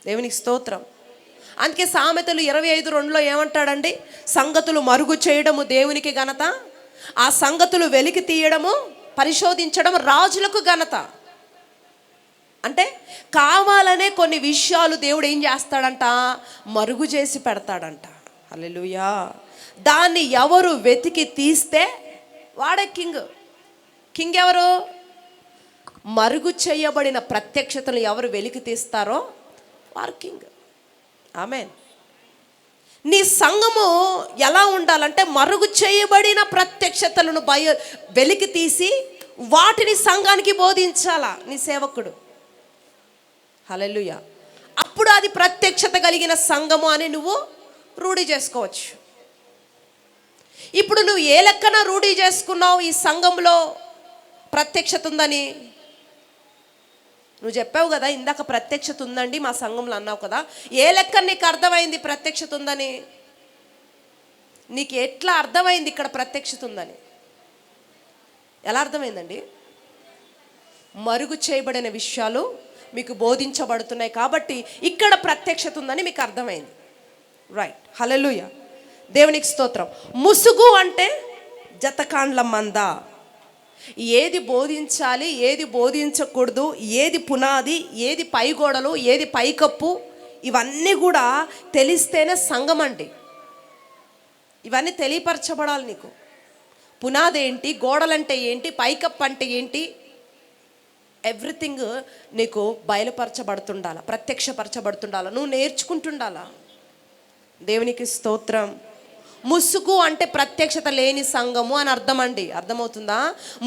S1: దేవునికి స్తోత్రం. అందుకే సామెతలు 25:2 ఏమంటాడండి? సంగతులు మరుగు చేయడము దేవునికి ఘనత, ఆ సంగతులు వెలికి తీయడము పరిశోధించడం రాజులకు ఘనత. అంటే కావాలనే కొన్ని విషయాలు దేవుడు ఏం చేస్తాడంట? మరుగు చేసి పెడతాడంట. హల్లెలూయా. దాన్ని ఎవరు వెతికి తీస్తే వాడే కింగ్ ఎవరు? మరుగు చేయబడిన ప్రత్యక్షతను ఎవరు వెలికి తీస్తారో వారు కింగ్. ఆమేన్. నీ సంఘము ఎలా ఉండాలంటే మరుగు చేయబడిన ప్రత్యక్షతలను వెలికి తీసి వాటిని సంఘానికి బోధించాలా నీ సేవకుడు. హల్లెలూయా. అప్పుడు అది ప్రత్యక్షత కలిగిన సంఘము అని నువ్వు రూఢి చేసుకోవచ్చు. ఇప్పుడు నువ్వు ఏ లెక్కన రూఢి చేసుకున్నావు ఈ సంఘంలో ప్రత్యక్షత ఉందని? నువ్వు చెప్పావు కదా ఇందాక ప్రత్యక్షత ఉందండి మా సంఘంలో అన్నావు కదా, ఏ లెక్క నీకు అర్థమైంది ప్రత్యక్షత ఉందని? నీకు ఎట్లా అర్థమైంది ఇక్కడ ప్రత్యక్షత ఉందని? ఎలా అర్థమైందండి? మరుగు చేయబడిన విషయాలు మీకు బోధించబడుతున్నాయి కాబట్టి ఇక్కడ ప్రత్యక్షత ఉందని మీకు అర్థమైంది. రైట్, హల్లెలూయా, దేవునికి స్తోత్రం. ముసుగు అంటే జతకాండ్ల మంద. ఏది బోధించాలి, ఏది బోధించకూడదు, ఏది పునాది, ఏది పైగోడలు, ఏది పైకప్పు, ఇవన్నీ కూడా తెలిస్తేనే సంఘం అండి. ఇవన్నీ తెలియపరచబడాలి నీకు. పునాది ఏంటి, గోడలంటే ఏంటి, పైకప్పు అంటే ఏంటి, ఎవ్రీథింగ్ నీకు బయలుపరచబడుతుండాల, ప్రత్యక్షపరచబడుతుండాల, నువ్వు నేర్చుకుంటుండాలా. దేవునికి స్తోత్రం. ముసుగు అంటే ప్రత్యక్షత లేని సంఘము అని అర్థం అండి. అర్థమవుతుందా?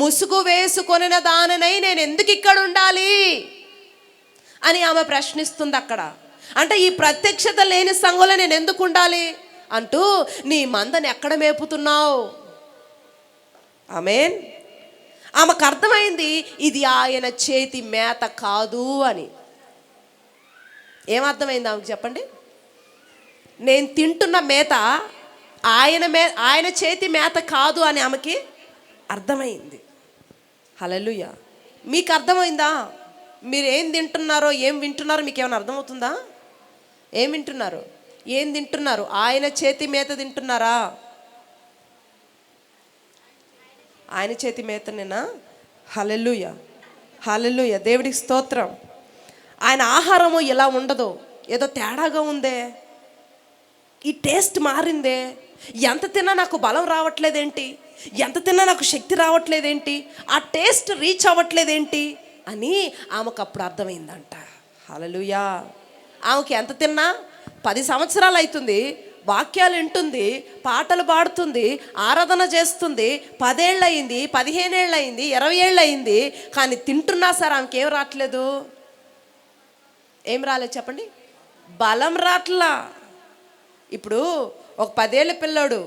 S1: ముసుగు వేసుకొనిన దానినై నేను ఎందుకు ఇక్కడ ఉండాలి అని ఆమె ప్రశ్నిస్తుంది అక్కడ. అంటే ఈ ప్రత్యక్షత లేని సంఘంలో నేను ఎందుకు ఉండాలి అంటూ నీ మందని ఎక్కడ మేపుతున్నావు? ఆమేన్. ఆమెకు అర్థమైంది ఇది ఆయన చేతి మేత కాదు అని. ఏమర్థమైంది ఆమెకు చెప్పండి? నేను తింటున్న మేత ఆయన చేతి మేత కాదు అని ఆమెకి అర్థమైంది. హల్లెలూయా. మీకు అర్థమైందా? మీరు ఏం తింటున్నారో ఏం వింటున్నారో మీకు ఏమైనా అర్థమవుతుందా? ఏం వింటున్నారు, ఏం తింటున్నారు? ఆయన చేతి మేత తింటున్నారా? ఆయన చేతి మేతనేనా? హల్లెలూయా, హల్లెలూయా, దేవుడికి స్తోత్రం. ఆయన ఆహారము ఇలా ఉండదు, ఏదో తేడాగా ఉందే, ఈ టేస్ట్ మారిందే, ఎంత తిన్నా నాకు బలం రావట్లేదేంటి, ఎంత తిన్నా నాకు శక్తి రావట్లేదేంటి, ఆ టేస్ట్ రీచ్ అవ్వట్లేదేంటి అని ఆమెకు అప్పుడు అర్థమైందంట. హల్లెలూయా. ఆమెకి ఎంత తిన్నా 10 సంవత్సరాలు అవుతుంది, వాక్యాలు వింటుంది, పాటలు పాడుతుంది, ఆరాధన చేస్తుంది, 10 ఏళ్ళు అయింది, 15 ఏళ్ళు అయింది, 20 ఏళ్ళు అయింది, కానీ తింటున్నా సరే ఆమెకి ఏం రావట్లేదు. ఏం రాలేదు చెప్పండి? బలం రాట్లా. ఇప్పుడు ఒక 10 ఏళ్ళ పిల్లోడు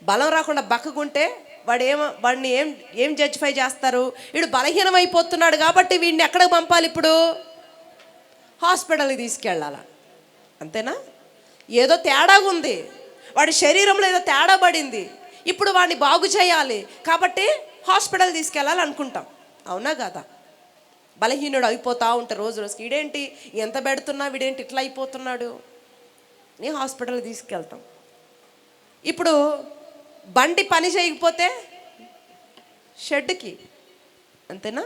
S1: బలం రాకుండా బక్కకుంటే వాడిని ఏం జడ్జిఫై చేస్తారు? వీడు బలహీనం అయిపోతున్నాడు కాబట్టి వీడిని ఎక్కడికి పంపాలి? ఇప్పుడు హాస్పిటల్కి తీసుకెళ్ళాలా, అంతేనా? ఏదో తేడాగా ఉంది, వాడి శరీరంలో ఏదో తేడా పడింది, ఇప్పుడు వాడిని బాగు చేయాలి కాబట్టి హాస్పిటల్ తీసుకెళ్ళాలి అనుకుంటాం. అవునా కదా? బలహీనుడు అయిపోతూ ఉంటారు రోజు రోజుకి. వీడేంటి ఎంత పెడుతున్నా, వీడేంటి ఇట్లా అయిపోతున్నాడు, నీ హాస్పిటల్కి తీసుకెళ్తాం. ఇప్పుడు బండి పని చేయకపోతే షెడ్కి, అంతేనా?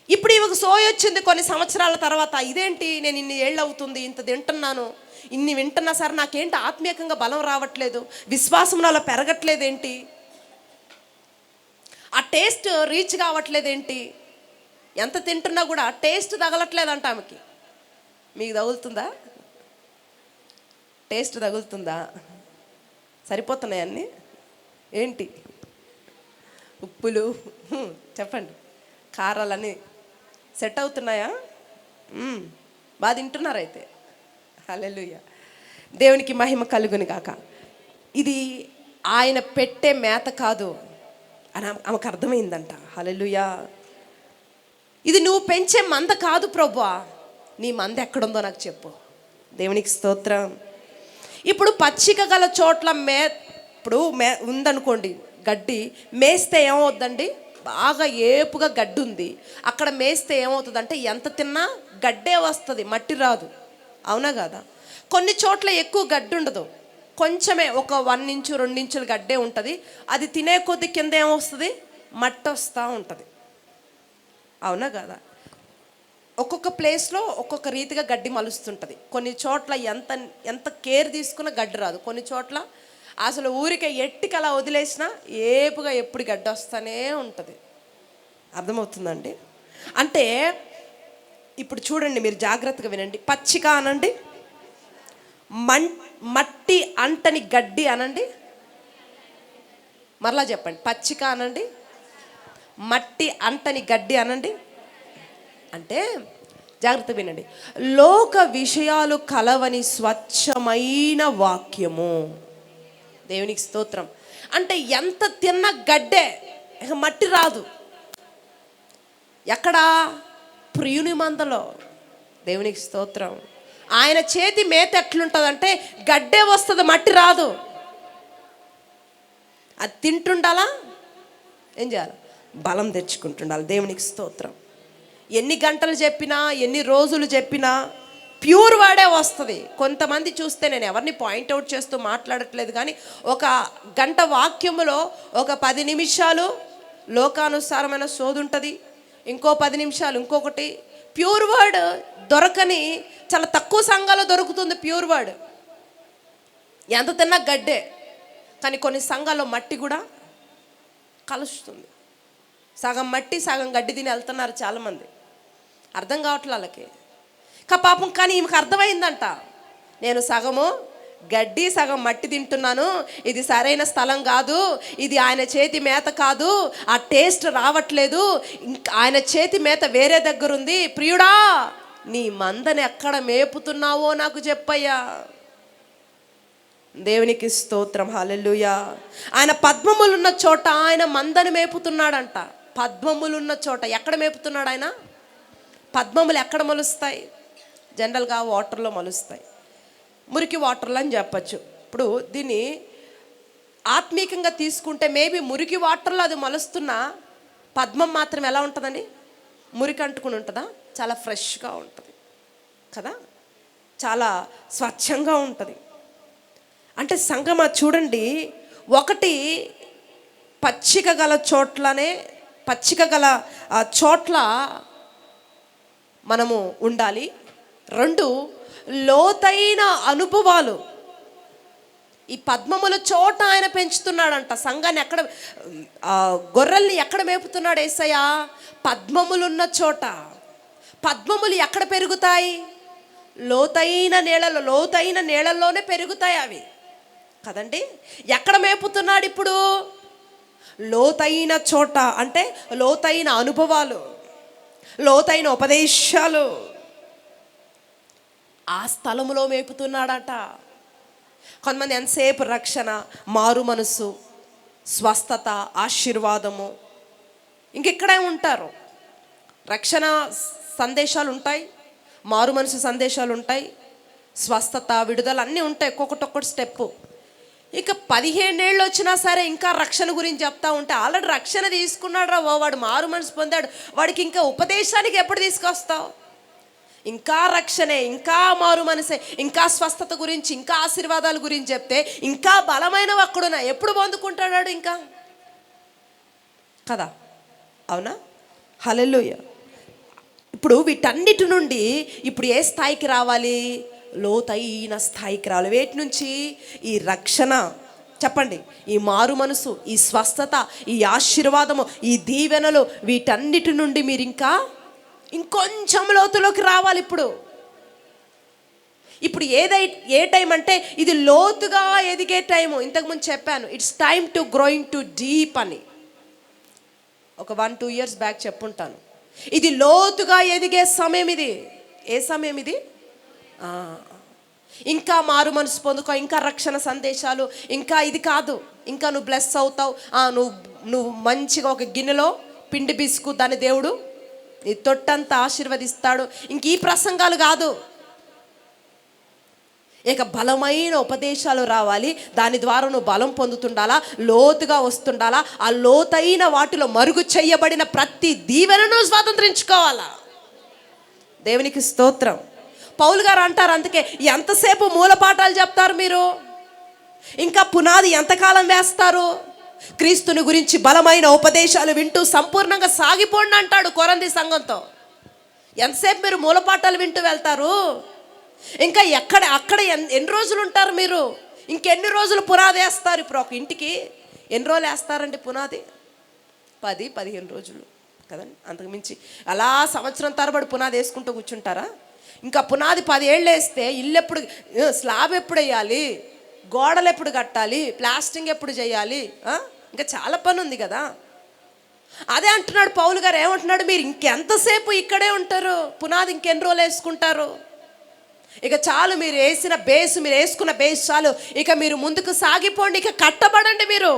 S1: ఇప్పుడు ఇవకు సోయి వచ్చింది కొన్ని సంవత్సరాల తర్వాత, ఇదేంటి నేను ఇన్ని ఏళ్ళు అవుతుంది ఇంత తింటున్నాను, ఇన్ని వింటున్నా సరే నాకేంటి ఆత్మీయంగా బలం రావట్లేదు, విశ్వాసం నాలో పెరగట్లేదేంటి, ఆ టేస్ట్ రీచ్ కావట్లేదేంటి, ఎంత తింటున్నా కూడా టేస్ట్ తగలట్లేదంట ఆమెకి. మీకు తగులుతుందా? టేస్ట్ తగులుతుందా? సరిపోతున్నాయి అన్నీ ఏంటి? ఉప్పులు చెప్పండి, కారాలన్నీ సెట్ అవుతున్నాయా? బాగా తింటున్నారు అయితే. హల్లెలూయా, దేవునికి మహిమ కలుగును గాక. ఇది ఆయన పెట్టే మేత కాదు అని ఆమెకు అర్థమైందంట. హల్లెలూయా. ఇది నువ్వు పెంచే మంద కాదు ప్రభువా, నీ మంద ఎక్కడుందో నాకు చెప్పు. దేవునికి స్తోత్రం. ఇప్పుడు పచ్చిక గల చోట్ల ఇప్పుడు ఉందనుకోండి గడ్డి, మేస్తే ఏమవుద్దండి? బాగా ఏపుగా గడ్డి ఉంది, అక్కడ మేస్తే ఏమవుతుందంటే ఎంత తిన్నా గడ్డే వస్తుంది, మట్టి రాదు. అవునా కదా? కొన్ని చోట్ల ఎక్కువ గడ్డి ఉండదు, కొంచెమే ఒక 1 ఇంచు 2 ఇంచుల గడ్డే ఉంటుంది. అది తినే కొద్ది కింద ఏమొస్తుంది? మట్టి వస్తూ ఉంటుంది. అవునా కదా? ఒక్కొక్క ప్లేస్లో ఒక్కొక్క రీతిగా గడ్డి మలుస్తుంటుంది. కొన్ని చోట్ల ఎంత కేర్ తీసుకున్నా గడ్డి రాదు, కొన్ని చోట్ల అసలు ఊరికే ఎట్టికి అలా వదిలేసినా ఏపుగా ఎప్పుడు గడ్డి వస్తూనే ఉంటుంది. అర్థమవుతుందండి? అంటే ఇప్పుడు చూడండి, మీరు జాగ్రత్తగా వినండి. పచ్చిక అనండి, మట్టి అంటని గడ్డి అనండి, మరలా చెప్పండి. పచ్చిక అనండి, మట్టి అంటని గడ్డి అనండి. అంటే జాగ్రత్త వినండి. లోక విషయాలు కలవని స్వచ్ఛమైన వాక్యము. దేవునికి స్తోత్రం. అంటే ఎంత తిన్న గడ్డే, మట్టి రాదు. ఎక్కడ? ప్రియుని మందలో. దేవునికి స్తోత్రం. ఆయన చేతి మేత ఎట్లుంటుందంటే గడ్డే వస్తుంది, మట్టి రాదు. అది తింటుండాలా, ఏం చేయాలి, బలం తెచ్చుకుంటుండాలి. దేవునికి స్తోత్రం. ఎన్ని గంటలు చెప్పినా, ఎన్ని రోజులు చెప్పినా ప్యూర్ వాడే వస్తుంది. కొంతమంది చూస్తే, నేను ఎవరిని పాయింట్అవుట్ చేస్తూ మాట్లాడట్లేదు, కానీ ఒక గంట వాక్యములో ఒక 10 నిమిషాలు లోకానుసారమైన సోది ఉంటుంది, ఇంకో 10 నిమిషాలు ఇంకొకటి. ప్యూర్ వర్డ్ దొరకని చాలా తక్కువ సంఘాల్లో దొరుకుతుంది ప్యూర్ వర్డ్. ఎంత తిన్నా గడ్డే. కానీ కొన్ని సంఘాల్లో మట్టి కూడా కలుస్తుంది. సగం మట్టి సగం గడ్డి తిని వెళ్తున్నారు చాలామంది. అర్థం కావట్లే వాళ్ళకి. పాపం, కానీ ఈమెకు అర్థమైందంట, నేను సగము గడ్డి సగం మట్టి తింటున్నాను, ఇది సరైన స్థలం కాదు, ఇది ఆయన చేతి మేత కాదు, ఆ టేస్ట్ రావట్లేదు, ఇంకా ఆయన చేతి మేత వేరే దగ్గర ఉంది. ప్రియుడా, నీ మందని ఎక్కడ మేపుతున్నావో నాకు చెప్పయ్యా. దేవునికి స్తోత్రం. హల్లెలూయా. ఆయన పద్మములున్న చోట ఆయన మందని మేపుతున్నాడంట. పద్మములున్న చోట ఎక్కడ మేపుతున్నాడు ఆయన? పద్మములు ఎక్కడ మొలుస్తాయి? జనరల్గా వాటర్లో మొలుస్తాయి, మురికి వాటర్లో అని చెప్పచ్చు. ఇప్పుడు దీన్ని ఆత్మీకంగా తీసుకుంటే మేబీ మురికి వాటర్లో అది మొలుస్తున్నా పద్మం మాత్రం ఎలా ఉంటుందండి? మురికి అంటుకుని ఉంటుందా? చాలా ఫ్రెష్గా ఉంటుంది కదా, చాలా స్వచ్ఛంగా ఉంటుంది. అంటే సంగమా చూడండి, ఒకటి పచ్చిక గల చోట్లనే, పచ్చిక గల చోట్ల మనము ఉండాలి. 2, లోతైన అనుభవాలు. ఈ పద్మముల చోట ఆయన పెంచుతున్నాడంట సంఘాన్ని. ఎక్కడ గొర్రెల్ని ఎక్కడ మేపుతున్నాడు యేసయ్య? పద్మములున్న చోట. పద్మములు ఎక్కడ పెరుగుతాయి? లోతైన నీళ్ళలో. లోతైన నీళ్ళల్లోనే పెరుగుతాయి అవి కదండి. ఎక్కడ మేపుతున్నాడు ఇప్పుడు? లోతైన చోట. అంటే లోతైన అనుభవాలు, లోతైన ఉపదేశాలు, ఆ స్థలములో మేపుతున్నాడట. కొంతమంది ఎంతసేపు రక్షణ, మారు మనసు, స్వస్థత, ఆశీర్వాదము ఇంకెక్కడే ఉంటారు. రక్షణ సందేశాలు ఉంటాయి, మారు మనసు సందేశాలు ఉంటాయి, స్వస్థత, విడుదల అన్నీ ఉంటాయి, ఒక్కొక్కటి స్టెప్పు. ఇక 15 ఏళ్ళు వచ్చినా సరే ఇంకా రక్షణ గురించి చెప్తా ఉంటే, ఆల్రెడీ రక్షణ తీసుకున్నాడు రా, వాడు మారు మనసు పొందాడు, వాడికి ఇంకా ఉపదేశానికి ఎప్పుడు తీసుకొస్తావు? ఇంకా రక్షణే, ఇంకా మారు మనసే, ఇంకా స్వస్థత గురించి, ఇంకా ఆశీర్వాదాల గురించి చెప్తే ఇంకా బలమైన ఒక్కడున్నా ఎప్పుడు పొందుకుంటాడు ఇంకా కదా, అవునా? హల్లెలూయా. ఇప్పుడు వీటన్నిటి నుండి ఇప్పుడు ఏ స్థాయికి రావాలి? లోతైన స్థాయికి రావాలి. వేటి నుంచి? ఈ రక్షణ, చెప్పండి, ఈ మారు మనసు, ఈ స్వస్థత, ఈ ఆశీర్వాదము, ఈ దీవెనలు, వీటన్నిటి నుండి మీరు ఇంకా ఇంకొంచెం లోతులోకి రావాలి. ఇప్పుడు ఏ టైం అంటే ఇది లోతుగా ఎదిగే టైము. ఇంతకుముందు చెప్పాను, it's time to growing to deep అని. ఒక 1-2 ఇయర్స్ బ్యాక్ చెప్పుంటాను. ఇది లోతుగా ఎదిగే సమయం. ఇది ఏ సమయం ఇది? ఇంకా మారు మనసు పొందుకో, ఇంకా రక్షణ సందేశాలు, ఇంకా ఇది కాదు, ఇంకా నువ్వు బ్లెస్ అవుతావు, నువ్వు మంచిగా ఒక గిన్నెలో పిండి బిసుకు, దాన్ని దేవుడు నీ తొట్టంతా ఆశీర్వదిస్తాడు. ఇంక ఈ ప్రసంగాలు కాదు, ఇక బలమైన ఉపదేశాలు రావాలి. దాని ద్వారా నువ్వు బలం పొందుతుండాలా, లోతుగా వస్తుండాలా. ఆ లోతైన వాటిలో మరుగు చేయబడిన ప్రతి దీవెనను స్వాతంత్రించుకోవాలా. దేవునికి స్తోత్రం. పౌలు గారు అంటారు, అందుకే ఎంతసేపు మూలపాఠాలు చెప్తారు మీరు, ఇంకా పునాది ఎంతకాలం వేస్తారు? క్రీస్తుని గురించి బలమైన ఉపదేశాలు వింటూ సంపూర్ణంగా సాగిపోండి అంటాడు కొరంథీ సంఘంతో. ఎంతసేపు మీరు మూలపాఠాలు వింటూ వెళ్తారు? ఇంకా అక్కడ ఎన్ని రోజులు ఉంటారు మీరు? ఇంకెన్ని రోజులు పునాది వేస్తారు? ఇప్పుడు ఒక ఇంటికి ఎన్ని రోజులు వేస్తారండి పునాది? 10-15 రోజులు కదండి, అంతకుమించి అలా సంవత్సరం తరబడి పునాది వేసుకుంటూ కూర్చుంటారా? ఇంకా పునాది 10 ఏళ్ళు వేస్తే ఇల్లు ఎప్పుడు, స్లాబ్ ఎప్పుడు వేయాలి, గోడలు ఎప్పుడు కట్టాలి, ప్లాస్టింగ్ ఎప్పుడు చేయాలి, ఇంకా చాలా పని ఉంది కదా. అదే అంటున్నాడు పౌలు గారు. ఏమంటున్నాడు? మీరు ఇంకెంతసేపు ఇక్కడే ఉంటారు? పునాది ఇంకెన్ని రోజులు వేసుకుంటారు? ఇక చాలు, మీరు వేసుకున్న బేస్ చాలు, ఇక మీరు ముందుకు సాగిపోండి, ఇక కట్టబడండి మీరు.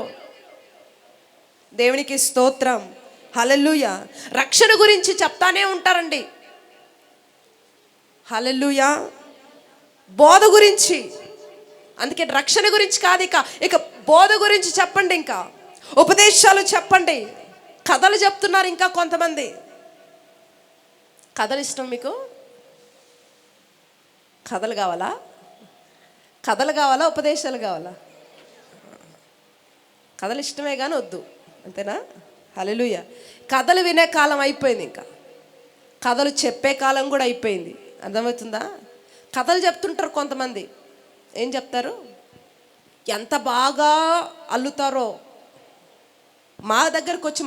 S1: దేవునికి స్తోత్రం. హల్లెలూయా. రక్షణ గురించి చెప్తానే ఉంటారండి. హల్లెలూయా. బోధ గురించి, అందుకే రక్షణ గురించి కాదు, ఇక బోధ గురించి చెప్పండి, ఇంకా ఉపదేశాలు చెప్పండి. కథలు చెప్తున్నారు ఇంకా కొంతమంది. కథలు ఇష్టం మీకు? కథలు కావాలా? కథలు కావాలా? ఉపదేశాలు కావాలా? కథలు ఇష్టమే కానీ వద్దు, అంతేనా? హల్లెలూయా. కథలు వినే కాలం అయిపోయింది, ఇంకా కథలు చెప్పే కాలం కూడా అయిపోయింది. అర్థమవుతుందా? కథలు చెప్తుంటారు కొంతమంది. ఏం చెప్తారు? ఎంత బాగా అల్లుతారో. మా దగ్గరకు వచ్చి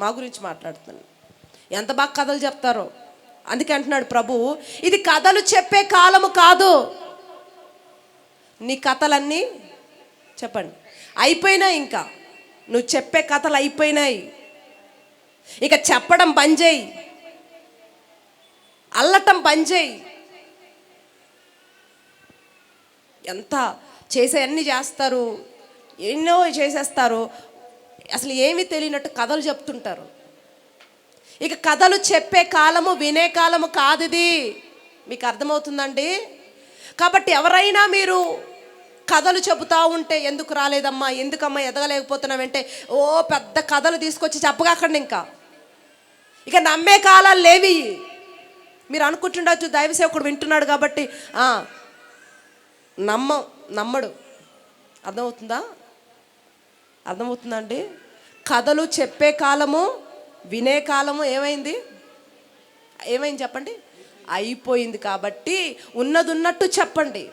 S1: మా గురించి మాట్లాడుతున్నాను. ఎంత బాగా కథలు చెప్తారో. అందుకే అంటున్నాడు ప్రభువు, ఇది కథలు చెప్పే కాలము కాదు. నీ కథలన్నీ చెప్పండి అయిపోయినాయి. ఇంకా నువ్వు చెప్పే కథలు అయిపోయినాయి. ఇక చెప్పడం బంద్ చేయి, అల్లటం బంద్ చేయి. ఎంత అన్నీ చేస్తారు, ఎన్నో చేసేస్తారు, అసలు ఏమీ తెలియనట్టు కథలు చెప్తుంటారు. ఇక కథలు చెప్పే కాలము, వినే కాలము కాదు ఇది. మీకు అర్థమవుతుందండి? కాబట్టి ఎవరైనా మీరు కథలు చెబుతూ ఉంటే, ఎందుకు రాలేదమ్మా, ఎందుకమ్మా ఎదగలేకపోతున్నామంటే, ఓ పెద్ద కథలు తీసుకొచ్చి చెప్పగాకండి. ఇక నమ్మే కాలాలు లేవి. మీరు అనుకుంటుండొచ్చు, దైవ సేవకుడు వింటున్నాడు కాబట్టి నమ్మడు. అర్థమవుతుందా అండి? కథలు చెప్పే కాలము, వినే కాలము ఏమైంది చెప్పండి? అయిపోయింది. కాబట్టి ఉన్నట్టు చెప్పండి.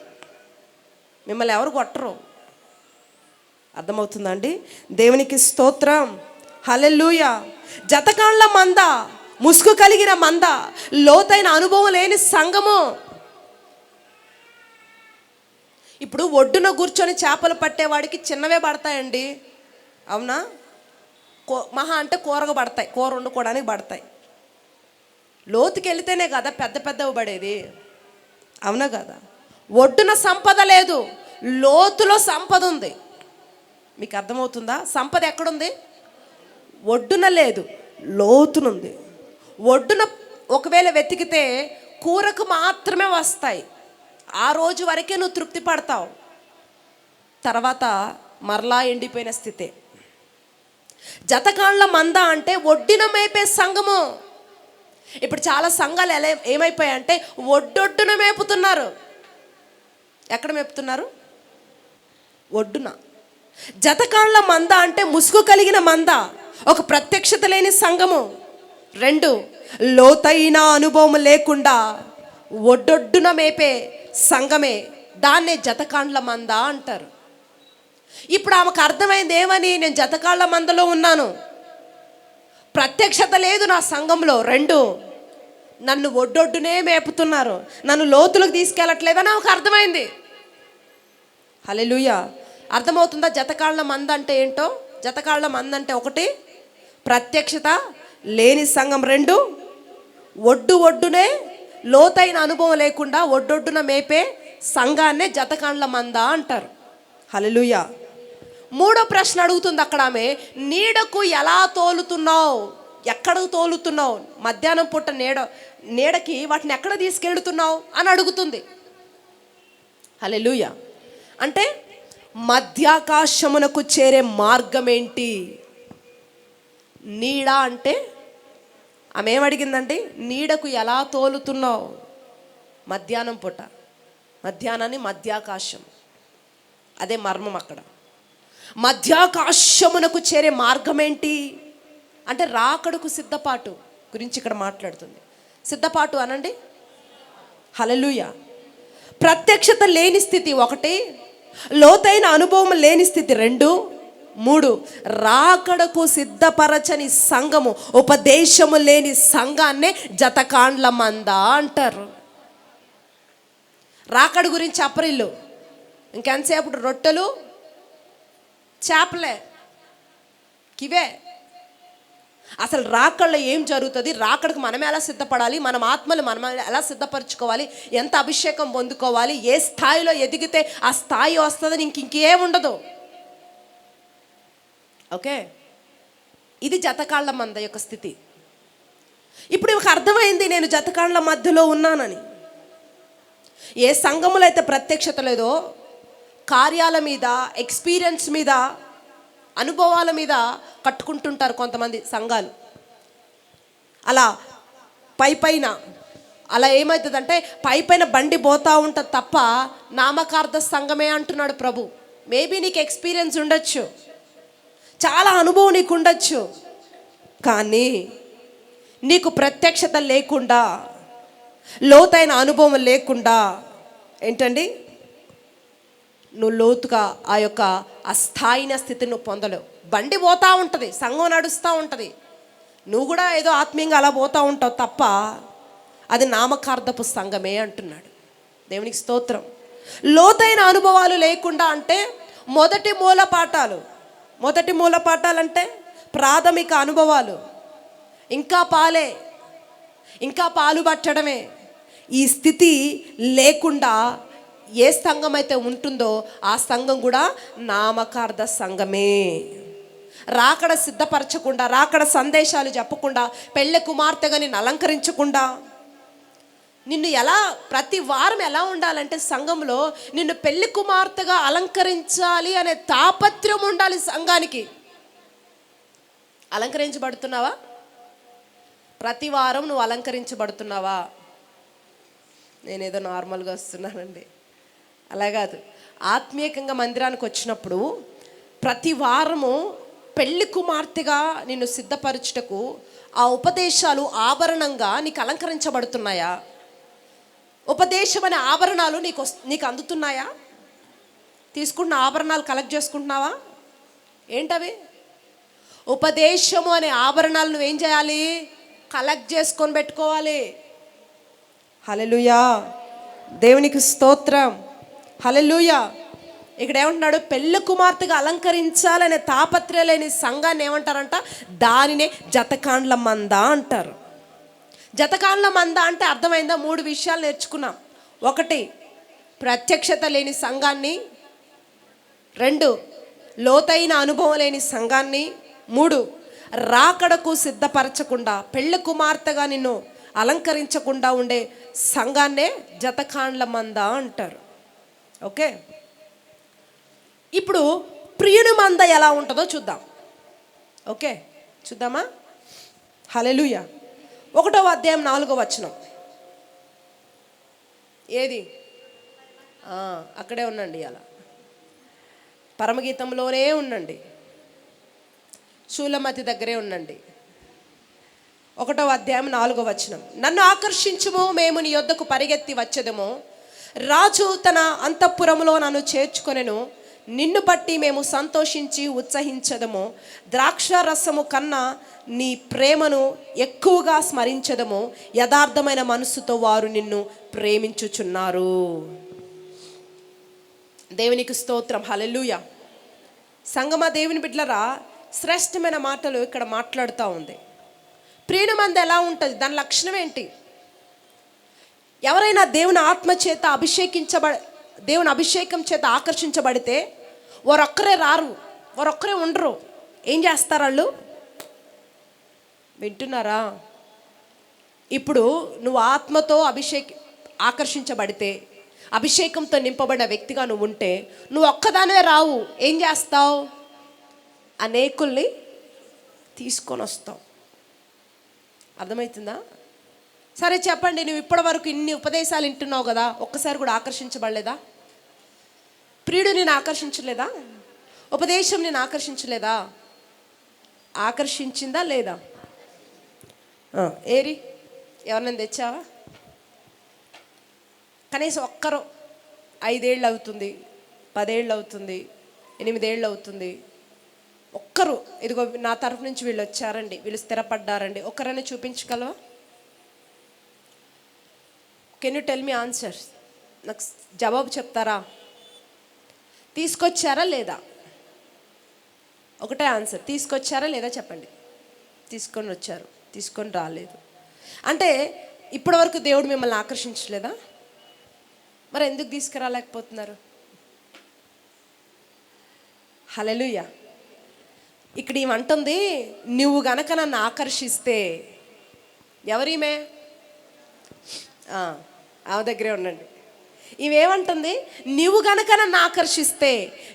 S1: మిమ్మల్ని ఎవరు కొట్టరు. అర్థమవుతుందా అండి? దేవునికి స్తోత్రం. హల్లెలూయా. జతకాండ్ల మంద, ముసుగు కలిగిన మంద, లోతైన అనుభవం లేని సంఘము. ఇప్పుడు ఒడ్డున కూర్చొని చేపలు పట్టేవాడికి చిన్నవే పడతాయండి, అవునా? మహా అంటే కూరగా పడతాయి, కూర వండుకోవడానికి పడతాయి. లోతుకి వెళితేనే కదా పెద్ద పెద్దవి పడేది, అవునా కదా? ఒడ్డున సంపద లేదు, లోతులో సంపద ఉంది. మీకు అర్థమవుతుందా? సంపద ఎక్కడుంది? ఒడ్డున లేదు, లోతునుంది. ఒడ్డున ఒకవేళ వెతికితే కూరకు మాత్రమే వస్తాయి. ఆ రోజు వరకే నువ్వు తృప్తి పడతావు, తర్వాత మరలా ఎండిపోయిన స్థితే. జతకాండ్ల మంద అంటే ఒడ్డున మేపే సంఘము. ఇప్పుడు చాలా సంఘాలు ఏమైపోయాయంటే ఒడ్డొడ్డున మేపుతున్నారు. ఎక్కడ మేపుతున్నారు? ఒడ్డున. జతకాండ్ల మంద అంటే ముసుగు కలిగిన మంద, ఒక ప్రత్యక్షత లేని సంఘము. 2, లోతైన అనుభవం లేకుండా ఒడ్డొడ్డున మేపే సంఘమే, దాన్నే జతకాండ్ల మంద అంటారు. ఇప్పుడు ఆమెకు అర్థమైంది ఏమని? నేను జతకాండ్ల మందలో ఉన్నాను, ప్రత్యక్షత లేదు నా సంఘంలో. 2, నన్ను ఒడ్డొడ్డునే మేపుతున్నారు, నన్ను లోతులకు తీసుకెళ్ళట్లేదని ఆమెకు అర్థమైంది. హల్లెలూయా. అర్థమవుతుందా? జతకాండ్ల మంద అంటే ఏంటో? జతకాండ్ల మంద అంటే 1, ప్రత్యక్షత లేని సంఘం. 2, ఒడ్డునే లోతైన అనుభవం లేకుండా ఒడ్డొడ్డున మేపే సంఘాన్నే జతకాండ్ల మంద అంటారు. హల్లెలూయా. 3వ ప్రశ్న అడుగుతుంది అక్కడ ఆమె, నీడకు ఎలా తోలుతున్నావు? ఎక్కడకు తోలుతున్నావు? మధ్యాహ్నం పూట నీడకి వాటిని ఎక్కడ తీసుకెళ్తున్నావు అని అడుగుతుంది. హల్లెలూయా. అంటే మధ్యాకాశమునకు చేరే మార్గం ఏంటి? నీడ అంటే ఆమె ఏమడిగిందండి? నీడకు ఎలా తోలుతున్నావు? మధ్యాహ్నం పూట, మధ్యాహ్నాన్ని మధ్యాకాశం, అదే మర్మం అక్కడ. మధ్యాకాశమునకు చేరే మార్గం ఏంటి అంటే రాకడకు సిద్ధపాటు గురించి ఇక్కడ మాట్లాడుతుంది. సిద్ధపాటు అనండి. హల్లెలూయా. ప్రత్యక్షత లేని స్థితి 1, లోతైన అనుభవం లేని స్థితి 2, 3, రాకడకు సిద్ధపరచని సంఘము, ఉపదేశము లేని సంఘాన్నే జతకాండ్ల మంద అంటారు. రాకడ గురించి అప్రిల్లు, ఇంకెంతసేపు రొట్టెలు చేపలే, కివే. అసలు రాకడలో ఏం జరుగుతుంది, రాకడకు మనం ఎలా సిద్ధపడాలి, మన ఆత్మలు మనం ఎలా సిద్ధపరచుకోవాలి, ఎంత అభిషేకం పొందుకోవాలి, ఏ స్థాయిలో ఎదిగితే ఆ స్థాయి వస్తుందని ఇంకేం ఉండదు. ఓకే, ఇది జతకాండ్ల మంద యొక్క స్థితి. ఇప్పుడు ఒక అర్థమైంది, నేను జతకాండ్ల మధ్యలో ఉన్నానని. ఏ సంఘములో అయితే ప్రత్యక్షత లేదో కార్యాల మీద, ఎక్స్పీరియన్స్ మీద, అనుభవాల మీద కట్టుకుంటుంటారు కొంతమంది సంఘాలు. అలా పైన అలా ఏమవుతుందంటే పైన బండి పోతూ ఉంటుంది తప్ప నామకార్థ సంఘమే అంటున్నాడు ప్రభు. మేబీ నీకు ఎక్స్పీరియన్స్ ఉండొచ్చు, చాలా అనుభవం నీకు ఉండొచ్చు, కానీ నీకు ప్రత్యక్షత లేకుండా, లోతైన అనుభవం లేకుండా ఏంటండి నువ్వు లోతుగా ఆ యొక్క అస్థాయిన స్థితిని నువ్వు పొందలేవు. బండి పోతూ ఉంటుంది, సంఘం నడుస్తూ ఉంటుంది, నువ్వు కూడా ఏదో ఆత్మీయంగా అలా పోతూ ఉంటావు తప్ప అది నామకార్థపు సంఘమే అంటున్నాడు. దేవునికి స్తోత్రం. లోతైన అనుభవాలు లేకుండా అంటే మొదటి మూలపాఠాలు అంటే ప్రాథమిక అనుభవాలు, ఇంకా పాలు పట్టడమే. ఈ స్థితి లేకుండా ఏ సంఘం అయితే ఉంటుందో ఆ సంఘం కూడా నామకార్థ సంఘమే. రాకడ సిద్ధపరచకుండా, రాకడ సందేశాలు చెప్పకుండా, పెళ్ళి కుమార్తెగా నిన్ను అలంకరించకుండా, నిన్ను ఎలా ప్రతి వారం ఎలా ఉండాలంటే సంఘంలో నిన్ను పెళ్లి కుమార్తెగా అలంకరించాలి అనే తాపత్రయం ఉండాలి సంఘానికి. అలంకరించబడుతున్నావా? ప్రతి వారం నువ్వు అలంకరించబడుతున్నావా? నేనేదో నార్మల్గా వస్తున్నానండి, అలా కాదు. ఆత్మీయంగా మందిరానికి వచ్చినప్పుడు ప్రతి వారము పెళ్లి కుమార్తెగా నిన్ను సిద్ధపరచుటకు ఆ ఉపదేశాలు ఆభరణంగా నీకు అలంకరించబడుతున్నాయా? ఉపదేశం అనే ఆభరణాలు నీకు అందుతున్నాయా? తీసుకుంటున్న ఆభరణాలు కలెక్ట్ చేసుకుంటున్నావా? ఏంటవి? ఉపదేశము అనే ఆభరణాలు నువ్వేం చేయాలి? కలెక్ట్ చేసుకొని పెట్టుకోవాలి. హల్లెలూయా, దేవునికి స్తోత్రం, హల్లెలూయా. ఇక్కడ ఏమంటున్నాడు? పెళ్ళి కుమార్తెగా అలంకరించాలనే తాపత్రయం లేని సంఘాన్ని ఏమంటారంట? దానినే జతకాండ్ల మంద అంటారు. జతకాండ్ల మంద అంటే అర్థమైందా? 3 విషయాలు నేర్చుకున్నాం. 1, ప్రత్యక్షత లేని సంఘాన్ని. 2, లోతైన అనుభవం లేని సంఘాన్ని. 3, రాకడకు సిద్ధపరచకుండా, పెళ్లి కుమార్తెగా నిన్ను అలంకరించకుండా ఉండే సంఘాన్నే జతకాండ్ల మంద అంటారు. ఓకే, ఇప్పుడు ప్రియుని మంద ఎలా ఉంటుందో చూద్దాం. ఓకే, చూద్దామా? హల్లెలూయా. 1వ అధ్యాయం 4వ వచనం. ఏది? అక్కడే ఉండండి, అలా పరమగీతంలోనే ఉండండి, శూలమతి దగ్గరే ఉండండి. 1వ అధ్యాయం 4వ వచనం. నన్ను ఆకర్షించుము, మేము నీ యొద్దకు పరిగెత్తి వచ్చేదము. రాజు తన అంతఃపురములో నన్ను చేర్చుకొనెను. నిన్ను బట్టి మేము సంతోషించి ఉత్సహించదము. ద్రాక్ష రసము కన్నా నీ ప్రేమను ఎక్కువగా స్మరించదము. యథార్థమైన మనస్సుతో వారు నిన్ను ప్రేమించుచున్నారు. దేవునికి స్తోత్రం, హల్లెలూయా. సంగమా, దేవుని బిడ్డలారా, శ్రేష్టమైన మాటలు ఇక్కడ మాట్లాడుతూ ఉంది. ప్రియుని మంద ఎలా ఉంటుంది? దాని లక్షణం ఏంటి? ఎవరైనా దేవుని ఆత్మ చేత దేవుని అభిషేకం చేత ఆకర్షించబడితే వారొక్కరే రారు, వారొక్కరే ఉండరు. ఏం చేస్తారు వాళ్ళు? వింటున్నారా? ఇప్పుడు నువ్వు ఆత్మతో ఆకర్షించబడితే, అభిషేకంతో నింపబడిన వ్యక్తిగా నువ్వు ఉంటే, నువ్వు ఒక్కదానివే రావు. ఏం చేస్తావు? అనేకుల్ని తీసుకొని వస్తావు. అర్థమవుతుందా? సరే చెప్పండి, నువ్వు ఇప్పటి వరకు ఇన్ని ఉపదేశాలు వింటున్నావు కదా, ఒక్కసారి కూడా ఆకర్షించబడలేదా? ప్రియుడు నేను ఆకర్షించలేదా? ఉపదేశం నేను ఆకర్షించలేదా? ఆకర్షించిందా లేదా? ఏరి ఎవరినైనా తెచ్చావా? కనీసం ఒక్కరు 5 ఏళ్ళు అవుతుంది, 10 ఏళ్ళు అవుతుంది, 8 ఏళ్ళు అవుతుంది, ఒక్కరు ఇదిగో నా తరఫు నుంచి వీళ్ళు వచ్చారండి, వీళ్ళు స్థిరపడ్డారండి, ఒక్కరైనా చూపించగలవా? Can you tell me answer? నాకు జవాబు చెప్తారా? తీసుకొచ్చారా లేదా? ఒకటే ఆన్సర్. తీసుకొచ్చారా లేదా చెప్పండి. తీసుకొని వచ్చారు, తీసుకొని రాలేదు అంటే ఇప్పటి వరకు దేవుడు మిమ్మల్ని ఆకర్షించలేదా? మరి ఎందుకు తీసుకురాలేకపోతున్నారు? హల్లెలూయా. ఇక్కడ ఏమంటుంది? నువ్వు గనక నన్ను ఆకర్షిస్తే, ఎవరీమే? ఆమె దగ్గరే ఉండండి. ఇవేమంటుంది, నీవు గనక నన్ను ఆకర్షిస్తే,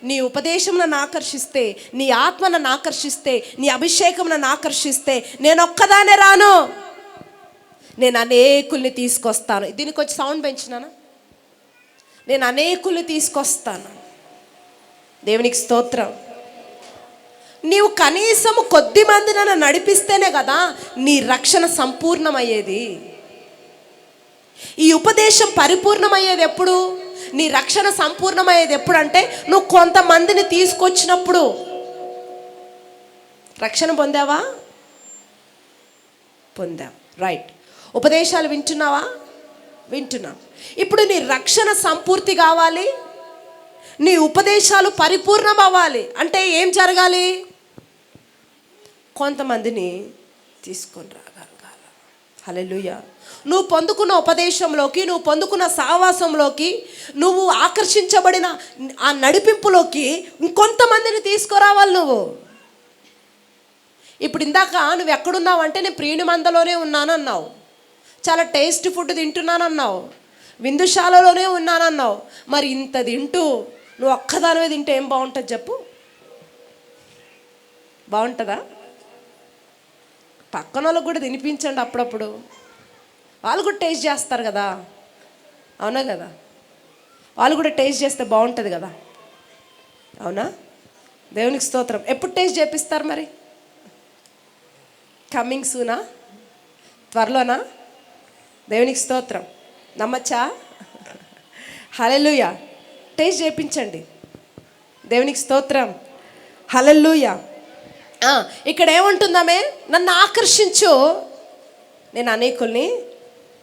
S1: నీ ఉపదేశం నన్ను ఆకర్షిస్తే, నీ ఆత్మ నన్ను ఆకర్షిస్తే, నీ అభిషేకం నన్ను ఆకర్షిస్తే, నేను ఒక్కదానే రాను, నేను అనేకుల్ని తీసుకొస్తాను. దీనికి కొంచెం సౌండ్ పెంచినానా? నేను అనేకుల్ని తీసుకొస్తాను. దేవునికి స్తోత్రం. నీవు కనీసము కొద్ది మంది నన్ను నడిపిస్తేనే కదా నీ రక్షణ సంపూర్ణమయ్యేది. ఈ ఉపదేశం పరిపూర్ణమయ్యేది ఎప్పుడు? నీ రక్షణ సంపూర్ణమయ్యేది ఎప్పుడు అంటే నువ్వు కొంతమందిని తీసుకొచ్చినప్పుడు. రక్షణ పొందావా? పొందావు, రైట్. ఉపదేశాలు వింటున్నావా? వింటున్నా. ఇప్పుడు నీ రక్షణ సంపూర్తి కావాలి, నీ ఉపదేశాలు పరిపూర్ణం అవ్వాలి అంటే ఏం జరగాలి? కొంతమందిని తీసుకొని రాగలగాల. హల్లెలూయా. నువ్వు పొందుకున్న ఉపదేశంలోకి, నువ్వు పొందుకున్న సహవాసంలోకి, నువ్వు ఆకర్షించబడిన ఆ నడిపింపులోకి ఇంకొంతమందిని తీసుకురావాలి నువ్వు. ఇప్పుడు ఇందాక నువ్వు ఎక్కడున్నావు అంటే నేను ప్రియుని మందలోనే ఉన్నాను అన్నావు, చాలా టేస్ట్ ఫుడ్ తింటున్నానన్నావు, విందుశాలలోనే ఉన్నానన్నావు. మరి ఇంత తింటూ నువ్వు ఒక్కదానివే తింటే ఏం బాగుంటుంది చెప్పు? బాగుంటుందా? పక్కన వాళ్ళకు కూడా తినిపించండి అప్పుడప్పుడు, వాళ్ళు కూడా టేస్ట్ చేస్తారు కదా. అవునా కదా? వాళ్ళు కూడా టేస్ట్ చేస్తే బాగుంటుంది కదా. అవునా? దేవునికి స్తోత్రం. ఎప్పుడు టేస్ట్ చేపిస్తారు మరి? కమింగ్ సూనా? త్వరలోనా? దేవునికి స్తోత్రం. నమ్మచ్చా? హల్లెలూయా. టేస్ట్ చేయించండి. దేవునికి స్తోత్రం. హల్లెలూయా. ఇక్కడ ఏముంటుందామే? నన్ను ఆకర్షించు, నేను అనేకుల్ని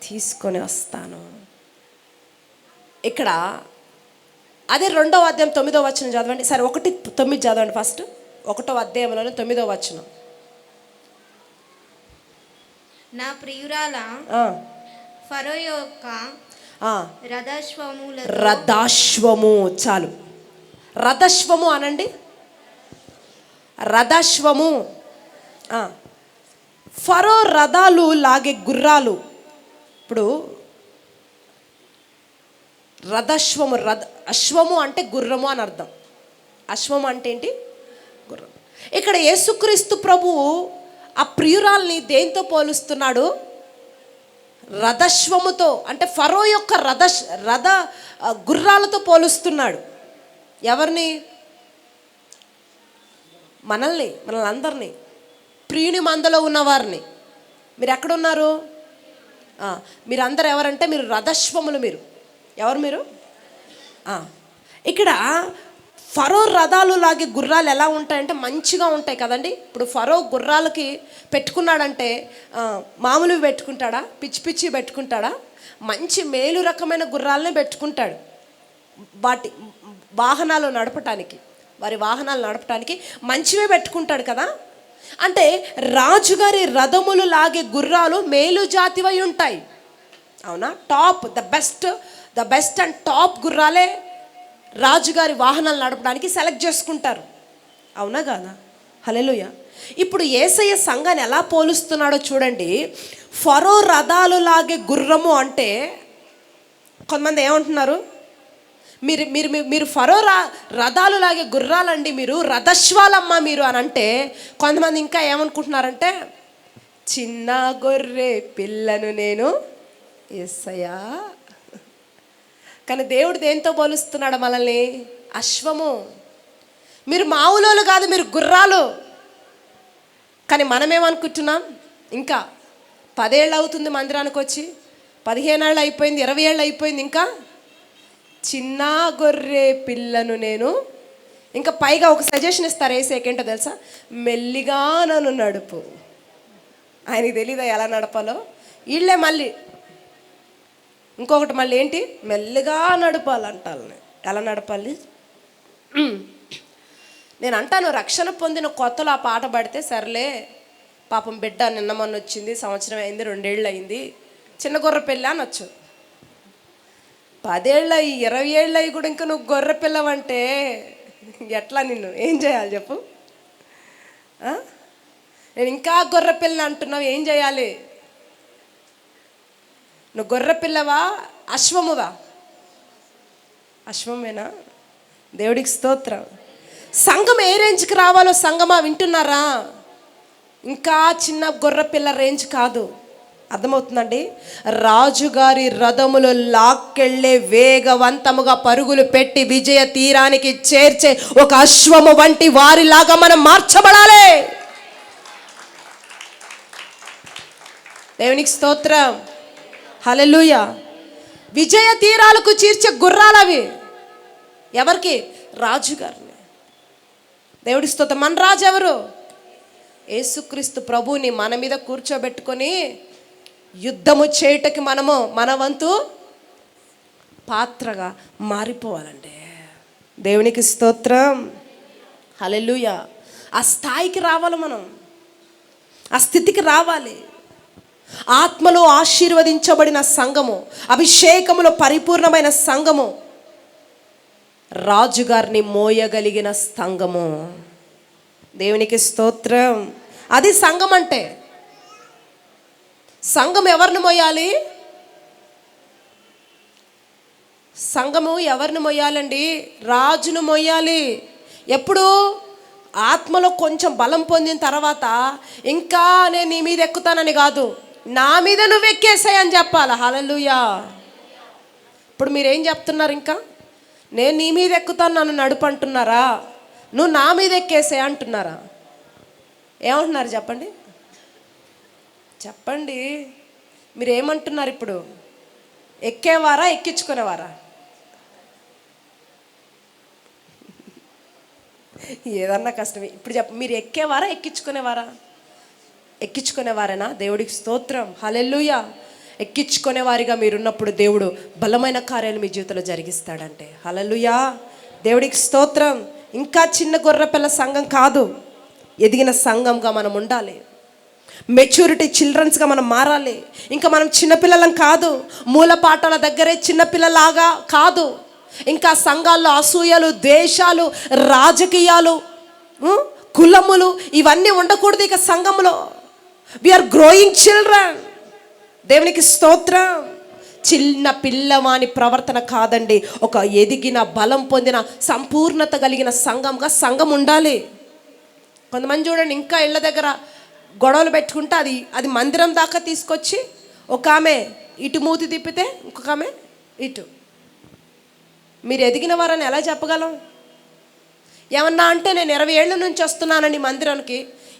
S1: తీసుకొని వస్తాను. ఇక్కడ అదే 2వ అధ్యాయం 9వ వచనం చదవండి. సరే 1:9 చదవండి ఫస్ట్. 1వ అధ్యాయంలోనే 9వ వచనం.
S2: నా ప్రియురాల ఫరో యొక్క
S1: రథాశ్వము. చాలు, రథశ్వము అనండి. రథశ్వము. ఫరో రథాలు లాగే గుర్రాలు. ఇప్పుడు రథశ్వము, అశ్వము అంటే గుర్రము అని అర్థం. అశ్వము అంటే ఏంటి? గుర్రం. ఇక్కడ యేసుక్రీస్తు ప్రభువు ఆ ప్రియురాల్ని దేంతో పోలుస్తున్నాడు? రథశ్వముతో, అంటే ఫరో యొక్క రథ గుర్రాలతో పోలుస్తున్నాడు. ఎవరిని? మనల్ని అందరినీ, ప్రియుని మందలో ఉన్నవారిని. మీరు ఎక్కడున్నారు? మీరు అందరు ఎవరంటే మీరు రథశ్వములు. మీరు ఎవరు? మీరు ఇక్కడ ఫరో రథాలు లాగే గుర్రాలు ఎలా ఉంటాయంటే మంచిగా ఉంటాయి కదండి. ఇప్పుడు ఫరో గుర్రాలకి పెట్టుకున్నాడంటే మామూలువి పెట్టుకుంటాడా? పిచ్చి పిచ్చి పెట్టుకుంటాడా? మంచి మేలు రకమైన గుర్రాలనే పెట్టుకుంటాడు. వాటి వాహనాలు నడపటానికి, వారి వాహనాలు నడపటానికి మంచివే పెట్టుకుంటాడు కదా. అంటే రాజుగారి రథములు లాగే గుర్రాలు మేలు జాతివై ఉంటాయి. అవునా? Top, the best and top గుర్రాలే రాజుగారి వాహనాలు నడపడానికి సెలెక్ట్ చేసుకుంటారు. అవునా కాదా? హల్లెలూయా. ఇప్పుడు యేసయ్య సంఘాన్ని ఎలా పోలుస్తున్నాడో చూడండి. ఫరో రథాలు లాగే గుర్రము అంటే కొంతమంది ఏమంటున్నారు? మీరు మీరు మీరు ఫరో రథాలు లాగే గుర్రాలండి, మీరు రథశ్వాలమ్మ మీరు అని అంటే కొంతమంది ఇంకా ఏమనుకుంటున్నారంటే చిన్న గొర్రె పిల్లను నేను యేసయ్యా. కానీ దేవుడు దేంతో పోలుస్తున్నాడు మనల్ని? అశ్వము. మీరు మామూలు కాదు, మీరు గుర్రాలు. కానీ మనమేమనుకుంటున్నాం? ఇంకా 10 ఏళ్ళు అవుతుంది మందిరానికి వచ్చి, 15 ఏళ్ళు అయిపోయింది, 20 ఏళ్ళు అయిపోయింది, ఇంకా చిన్న గొర్రె పిల్లను నేను. ఇంకా పైగా ఒక సజెషన్ ఇస్తారు ఏంటో తెలుసా? మెల్లిగా నన్ను నడుపు. ఆయనకి తెలీదా ఎలా నడపాలో? వీళ్ళే మళ్ళీ ఇంకొకటి మళ్ళీ ఏంటి? మెల్లిగా నడపాలంటాను. ఎలా నడపాలి? నేను అంటాను, రక్షణ పొందిన కొత్తలో ఆ పాట పాడితే సర్లే, పాపం బిడ్డ నిన్న మొన్న వచ్చింది, సంవత్సరం అయింది, 2 ఏళ్ళు అయింది, చిన్న గొర్రె పిల్ల అనొచ్చు. 10 ఏళ్ళు అయ్యి 20 ఏళ్ళు అయ్యి కూడా ఇంకా నువ్వు గొర్రె పిల్లవంటే ఎట్లా? నిన్ను ఏం చేయాలి చెప్పు? నేను ఇంకా గొర్రె పిల్లని అంటున్నావు, ఏం చేయాలి? నువ్వు గొర్రె పిల్లవా? అశ్వమువా? అశ్వమేనా? దేవుడికి స్తోత్రం. సంఘం ఏ రేంజ్కి రావాలో సంఘమా వింటున్నారా? ఇంకా చిన్న గొర్రెపిల్ల రేంజ్ కాదు. అర్థమవుతుందండి? రాజుగారి రథములు లాక్కెళ్ళే వేగవంతముగా పరుగులు పెట్టి విజయ తీరానికి చేర్చే ఒక అశ్వము వంటి వారిలాగా మనం మార్చబడాలి. దేవునికి స్తోత్రం. హల్లెలూయా. విజయ తీరాలకు చేర్చే గుర్రాలవి. ఎవరికి? రాజుగారిని. దేవుడి స్తోత్రం. మన రాజు ఎవరు? యేసుక్రీస్తు ప్రభువుని మన మీద కూర్చోబెట్టుకొని యుద్ధము చేయుటకి మనము మన వంతు పాత్రగా మారిపోవాలండి. దేవునికి స్తోత్రం. హల్లెలూయా. ఆ స్థాయికి రావాలి, మనం ఆ స్థితికి రావాలి. ఆత్మలో ఆశీర్వదించబడిన సంఘము, అభిషేకములో పరిపూర్ణమైన సంఘము, రాజుగారిని మోయగలిగిన సంఘము. దేవునికి స్తోత్రం. అది సంఘం అంటే. సంఘం ఎవరిని మోయాలి? సంఘము ఎవరిని మోయాలండి? రాజును మోయాలి. ఎప్పుడు? ఆత్మలో కొంచెం బలం పొందిన తర్వాత ఇంకా నేను నీ మీద ఎక్కుతానని కాదు, నా మీద నువ్వు ఎక్కేసాయి అని చెప్పాలి. హల్లెలూయా. ఇప్పుడు మీరేం చెప్తున్నారు? ఇంకా నేను నీ మీద ఎక్కుతాను నన్ను నడుపు అంటున్నారా? నువ్వు నా మీద ఎక్కేసాయి అంటున్నారా? ఏమంటున్నారు చెప్పండి? చెప్పండి. మీరు ఏమంటున్నారు ఇప్పుడు? ఎక్కేవారా ఎక్కించుకునేవారా? ఏదన్నా కష్టమే. ఇప్పుడు చెప్ప, మీరు ఎక్కేవారా ఎక్కించుకునేవారా? ఎక్కించుకునేవారేనా? దేవుడికి స్తోత్రం. హల్లెలూయా. ఎక్కించుకునేవారిగా మీరున్నప్పుడు దేవుడు బలమైన కార్యాలు మీ జీవితంలో జరిగిస్తాడంటే. హల్లెలూయా. దేవుడికి స్తోత్రం. ఇంకా చిన్న గొర్రెపిల్ల సంఘం కాదు, ఎదిగిన సంఘంగా మనం ఉండాలి. మెచ్యూరిటీ చిల్డ్రన్స్గా మనం మారాలి. ఇంకా మనం చిన్నపిల్లలం కాదు, మూల పాఠాల దగ్గరే చిన్నపిల్లలాగా కాదు. ఇంకా సంఘాల్లో అసూయలు, ద్వేషాలు, రాజకీయాలు, కులములు ఇవన్నీ ఉండకూడదు ఇక సంఘంలో. We're growing children. దేవునికి స్తోత్రం. చిన్న పిల్లవాని ప్రవర్తన కాదండి, ఒక ఎదిగిన బలం పొందిన సంపూర్ణత కలిగిన సంఘంగా సంఘం ఉండాలి. కొంతమంది చూడండి, ఇంకా ఇళ్ళ దగ్గర గొడవలు పెట్టుకుంటే అది మందిరం దాకా తీసుకొచ్చి ఒక ఆమె ఇటు మూతి తిప్పితే ఇంకొక ఆమె ఇటు. మీరు ఎదిగిన వారని ఎలా చెప్పగలం? ఏమన్నా అంటే నేను 20 ఏళ్ళ నుంచి వస్తున్నానండి మందిరానికి,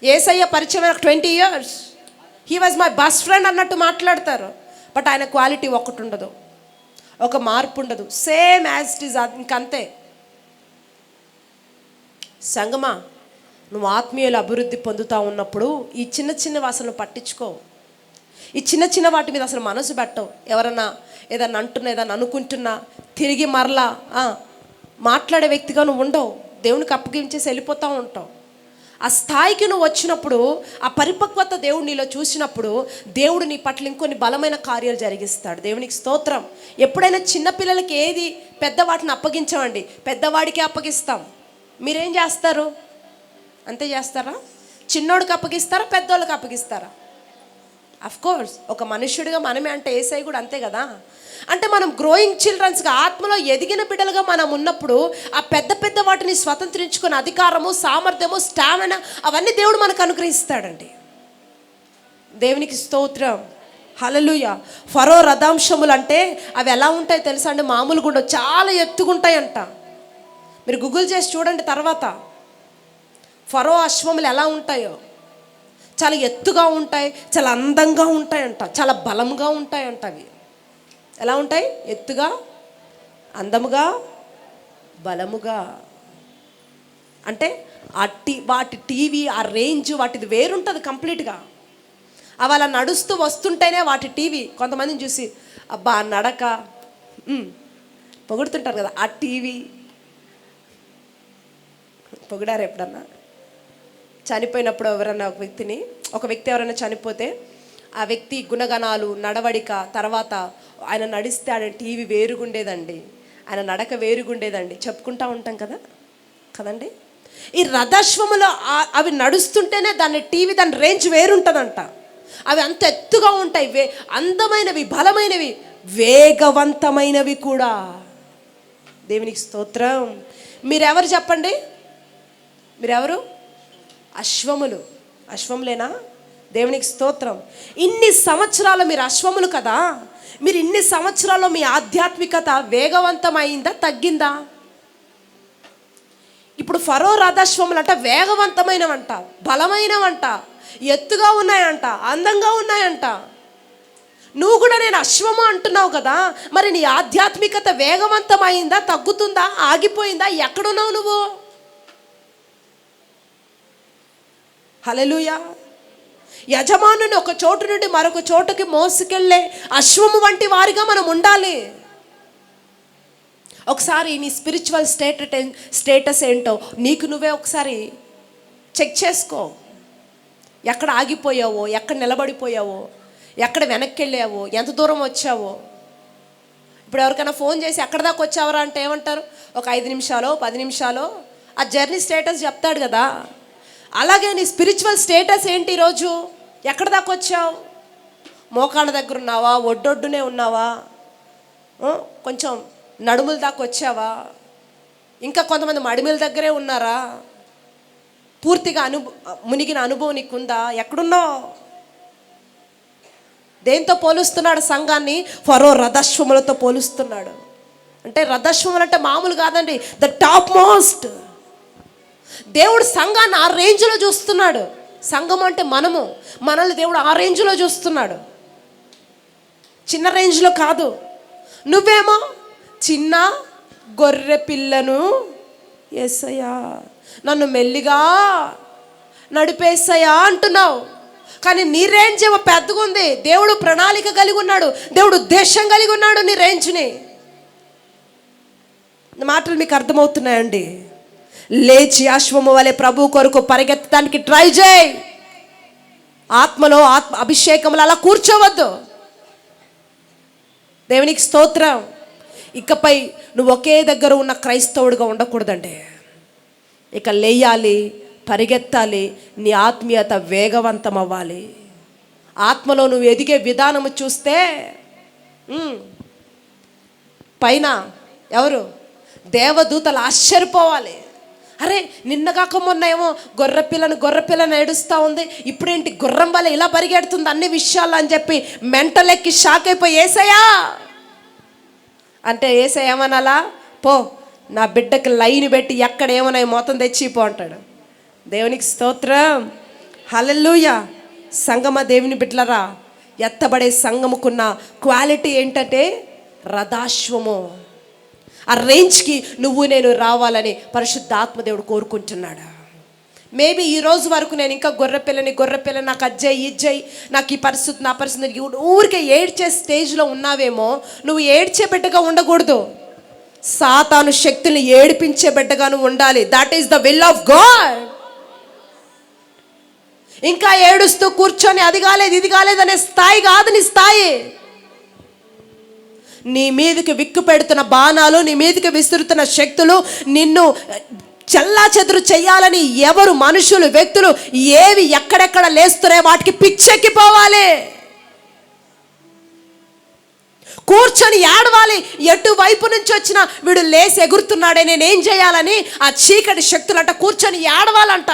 S1: యేసయ్య పరిచయం 20 years, he was my best friend అన్నట్టు మాట్లాడతారు. బట్ ఆయన క్వాలిటీ ఒకటి ఉండదు, ఒక మార్పు ఉండదు, సేమ్ యాజ్ ఇట్ ఈజ్. ఇంకంతే. సంగమా, నువ్వు ఆత్మీయుల అభివృద్ధి పొందుతూ ఉన్నప్పుడు ఈ చిన్న చిన్నవి అసలు పట్టించుకో. ఈ చిన్న చిన్న వాటి మీద అసలు మనసు పెట్టవు. ఎవరన్నా ఏదన్నా అంటున్నా, ఏదన్నా అనుకుంటున్నా తిరిగి మరలా మాట్లాడే వ్యక్తిగా నువ్వు ఉండవు. దేవునికి అప్పగించేసి వెళ్ళిపోతూ ఉంటావు. ఆ స్థాయికి నువ్వు వచ్చినప్పుడు, ఆ పరిపక్వత దేవుడు నీలో చూసినప్పుడు, దేవుడు నీ పట్ల ఇంకొన్ని బలమైన కార్యాలు జరిగిస్తాడు. దేవునికి స్తోత్రం. ఎప్పుడైనా చిన్నపిల్లలకి ఏది పెద్ద వాటిని అప్పగించమండి, పెద్దవాడికే అప్పగిస్తాం. మీరేం చేస్తారు? అంతే చేస్తారా? చిన్నోడికి అప్పగిస్తారా, పెద్దోళ్ళకి అప్పగిస్తారా? అఫ్కోర్స్ ఒక మనుష్యుడిగా మనమే అంటే యేసయ్య కూడా అంతే కదా. అంటే మనం గ్రోయింగ్ చిల్డ్రన్స్గా, ఆత్మలో ఎదిగిన బిడ్డలుగా మనం ఉన్నప్పుడు ఆ పెద్ద పెద్ద వాటిని స్వతంత్రించుకునే అధికారము, సామర్థ్యము, స్టామినా అవన్నీ దేవుడు మనకు అనుగ్రహిస్తాడండి. దేవునికి స్తోత్రం. హల్లెలూయా. ఫరో రథాంశములు అంటే అవి ఎలా ఉంటాయి తెలుసా అండి? మామూలుగా ఉండవు, చాలా ఎత్తుగుంటాయంట. మీరు గూగుల్ చేసి చూడండి తర్వాత. ఫరో అశ్వములు ఎలా ఉంటాయో, చాలా ఎత్తుగా ఉంటాయి, చాలా అందంగా ఉంటాయంట, చాలా బలంగా ఉంటాయంట. అవి ఎలా ఉంటాయి? ఎత్తుగా, అందముగా, బలముగా. అంటే వాటి టీవీ, ఆ రేంజ్ వాటిది వేరుంటుంది కంప్లీట్గా. అవి అలా నడుస్తూ వస్తుంటేనే వాటి టీవీ. కొంతమందిని చూసి అబ్బా నడక పొగుడుతుంటారు కదా, ఆ టీవీ. పొగిడారు ఎప్పుడన్నా? చనిపోయినప్పుడు ఎవరన్నా ఒక వ్యక్తి ఎవరైనా చనిపోతే ఆ వ్యక్తి గుణగణాలు, నడవడిక, తర్వాత ఆయన నడిస్తే ఆయన టీవీ వేరుగుండేదండి, ఆయన నడక వేరుగుండేదండి చెప్పుకుంటూ ఉంటాం కదా కదండి. ఈ రథాశ్వములో అవి నడుస్తుంటేనే దాని టీవీ, దాని రేంజ్ వేరుంటుందంట. అవి అంత ఎత్తుగా ఉంటాయి, అందమైనవి, బలమైనవి, వేగవంతమైనవి కూడా. దేవునికి స్తోత్రం. మీరెవరు చెప్పండి? మీరెవరు? అశ్వములు. అశ్వములేనా? దేవునికి స్తోత్రం. ఇన్ని సంవత్సరాలు మీరు అశ్వములు కదా. మీరు ఇన్ని సంవత్సరాల్లో మీ ఆధ్యాత్మికత వేగవంతమైందా, తగ్గిందా? ఇప్పుడు ఫరో రథాశ్వములు అంట వేగవంతమైనవంట, బలమైనవంట, ఎత్తుగా ఉన్నాయంట, అందంగా ఉన్నాయంట. నువ్వు కూడా నేను అశ్వము అంటున్నావు కదా. మరి నీ ఆధ్యాత్మికత వేగవంతమైందా, తగ్గుతుందా, ఆగిపోయిందా? ఎక్కడున్నావు నువ్వు? హల్లెలూయా. యజమానుని ఒక చోటు నుండి మరొక చోటుకి మోసుకెళ్ళే అశ్వము వంటి వారిగా మనం ఉండాలి. ఒకసారి నీ స్పిరిచువల్ స్టేటస్ ఏంటో నీకు నువ్వే ఒకసారి చెక్ చేసుకో. ఎక్కడ ఆగిపోయావో, ఎక్కడ నిలబడిపోయావో, ఎక్కడ వెనక్కి వెళ్ళావో, ఎంత దూరం వచ్చావో. ఇప్పుడు ఎవరికైనా ఫోన్ చేసి ఎక్కడ దాకా వచ్చావరా అంటే ఏమంటారు? ఒక 5 నిమిషాలు, 10 నిమిషాలు, ఆ జర్నీ స్టేటస్ చెప్తాడు కదా. అలాగే నీ స్పిరిచువల్ స్టేటస్ ఏంటి? ఈరోజు ఎక్కడ దాకా వచ్చావు? మోకాళ్ళ దగ్గర ఉన్నావా? ఒడ్డొడ్డునే ఉన్నావా? కొంచెం నడుముల దాకా వచ్చావా? ఇంకా కొంతమంది మడిమిల దగ్గరే ఉన్నారా? పూర్తిగా మునిగిన అనుభవం నీకుందా? ఎక్కడున్నావు? దేంతో పోలుస్తున్నాడు సంఘాన్ని? ఫరో రథాశ్వములతో పోలుస్తున్నాడు. అంటే రథాశ్వములు అంటే మామూలు కాదండి, ద టాప్ మోస్ట్. దేవుడు సంఘాన్ని ఆ రేంజ్లో చూస్తున్నాడు. సంఘం అంటే మనల్ని దేవుడు ఆ రేంజ్లో చూస్తున్నాడు, చిన్న రేంజ్లో కాదు. నువ్వేమో చిన్న గొర్రె పిల్లను, యేసయ్యా నన్ను మెల్లిగా నడిపేసయ్యా అంటున్నావు. కానీ నీ రేంజ్ ఏమో పెద్దగా ఉంది. దేవుడు ప్రణాళిక కలిగి ఉన్నాడు, దేవుడు ఉద్దేశం కలిగి ఉన్నాడు నీ రేంజ్ని. మాటలు మీకు అర్థమవుతున్నాయండి? లేచి అశ్వము వలె ప్రభు కొరకు పరిగెత్తడానికి ట్రై చేయి. ఆత్మలో అభిషేకములు అలా కూర్చోవద్దు. దేవునికి స్తోత్రం. ఇకపై నువ్వు ఒకే దగ్గర ఉన్న క్రైస్తవుడిగా ఉండకూడదండి. ఇక లేయాలి, పరిగెత్తాలి, నీ ఆత్మీయత వేగవంతం అవ్వాలి. ఆత్మలో నువ్వు ఎదిగే విధానము చూస్తే పైన ఎవరు? దేవదూతలు ఆశ్చర్యపోవాలి. అరే నిన్నగాక మొన్న ఏమో గొర్రెపిల్లను ఏడుస్తూ ఉంది, ఇప్పుడేంటి గుర్రం వల్ల ఇలా పరిగెడుతుంది అన్ని విషయాలు అని చెప్పి మెంటల్ ఎక్కి షాక్ అయిపోయి యేసయ్యా అంటే యేసయ్య ఏమనాలా? పో నా బిడ్డకి లైన్ పెట్టి ఎక్కడ ఏమన్నాయి మొత్తం తెచ్చిపో అంటాడు. దేవునికి స్తోత్రం. హల్లెలూయా. సంగమ దేవుని బిడ్డలరా, ఎత్తబడే సంగముకున్న క్వాలిటీ ఏంటంటే రథాశ్వము. ఆ రేంజ్కి నువ్వు నేను రావాలని పరిశుద్ధాత్మ దేవుడు కోరుకుంటున్నాడు. మేబీ ఈ రోజు వరకు నేను ఇంకా గొర్రెపిల్లని నాకు అజ్జయ్ ఇజ్జయ్, నాకు ఈ పరిస్థితి, నా పరిస్థితి, ఊరికే ఏడ్చే స్టేజ్లో ఉన్నావేమో. నువ్వు ఏడ్చే బిడ్డగా ఉండకూడదు, సాతాను శక్తుల్ని ఏడిపించే బిడ్డగా నువ్వు ఉండాలి. That is the will of God. ఇంకా ఏడుస్తూ కూర్చొని అది కాలేదు ఇది కాలేదు అనే స్థాయి కాదు నీ స్థాయి. నీ మీదకి విక్కు పెడుతున్న బాణాలు, నీ మీదకి విసురుతున్న శక్తులు, నిన్ను చల్లా చెదురు చెయ్యాలని ఎవరు మనుషులు, వ్యక్తులు ఏవి ఎక్కడెక్కడ లేస్తున్నాయో వాటికి పిచ్చెక్కిపోవాలి. కూర్చొని ఏడవాలి. ఎటువైపు నుంచి వచ్చినా వీడు లేసి ఎగురుతున్నాడే, నేనేం చేయాలని ఆ చీకటి శక్తులంట కూర్చొని ఏడవాలంట.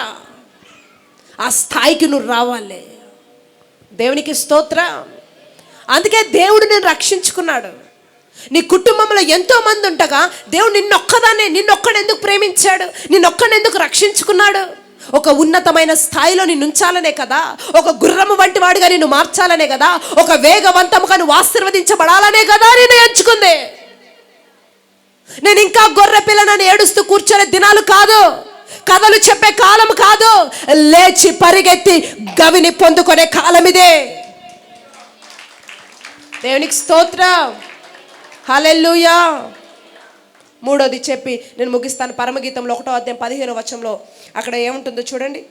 S1: ఆ స్థాయికి నువ్వు రావాలి. దేవునికి స్తోత్రం. అందుకే దేవుడు నేను రక్షించుకున్నాడు. నీ కుటుంబంలో ఎంతో మంది ఉండగా దేవుడు నిన్నొక్కడు ఎందుకు ప్రేమించాడు, నిన్నొక్కడు ఎందుకు రక్షించుకున్నాడు? ఒక ఉన్నతమైన స్థాయిలో నిన్ను ఉంచాలనే కదా, ఒక గుర్రము వంటి వాడిగా నిన్ను మార్చాలనే కదా, ఒక వేగవంతముగా నువ్వు ఆశీర్వదించబడాలనే కదా నేను ఎంచుకుంది. నేను ఇంకా గొర్రె పిల్లని ఏడుస్తూ కూర్చొనే దినాలు కాదు, కథలు చెప్పే కాలం కాదు, లేచి పరిగెత్తి గవిని పొందుకునే కాలం ఇదే. దేవునికి స్తోత్రం. హల్లెలూయా. మూడోది చెప్పి నేను ముగిస్తాను. పరమగీతంలో 1వ అధ్యాయం 15వ వచనంలో అక్కడ ఏముంటుందో చూడండి.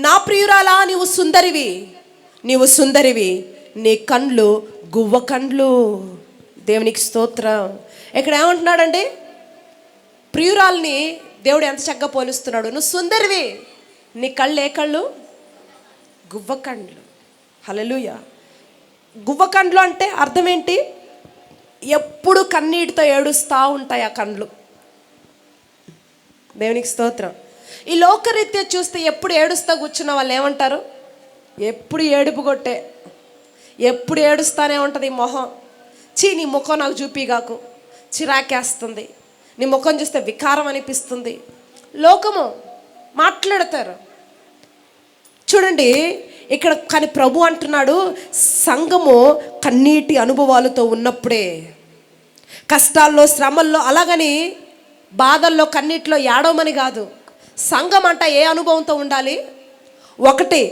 S1: నా ప్రియురాలా నీవు సుందరివి, నీ కండ్లు గువ్వ కండ్లు. దేవునికి స్తోత్రం. ఇక్కడ ఏమంటున్నాడండి? ప్రియురాల్ని దేవుడు ఎంత చక్కగా పోలుస్తున్నాడు. నువ్వు సుందరివి, నీ కళ్ళు ఏ కళ్ళు? గువ్వ కండ్లు. హల్లెలూయా. గువ్వ కండ్లు అంటే అర్థం ఏంటి? ఎప్పుడు కన్నీటితో ఏడుస్తూ ఉంటాయి ఆ కండ్లు. దేవునికి స్తోత్రం. ఈ లోకరీత్యా చూస్తే ఎప్పుడు ఏడుస్తూ కూర్చున్న వాళ్ళు ఏమంటారు? ఎప్పుడు ఏడుపు కొట్టే, ఎప్పుడు ఏడుస్తానే ఉంటుంది ఈ మొహం. నీ ముఖం నాకు చూపిగాకు, చిరాకేస్తుంది, నీ ముఖం చూస్తే వికారం అనిపిస్తుంది. లోకము మాట్లాడతారు చూడండి ఇక్కడ. కానీ ప్రభు అంటున్నాడు, సంఘము కన్నీటి అనుభవాలతో ఉన్నప్పుడే, కష్టాల్లో శ్రమల్లో, అలాగని బాధల్లో కన్నీటిలో ఏడవమని కాదు. సంఘం అంట ఏ అనుభవంతో ఉండాలి? ఒకటి,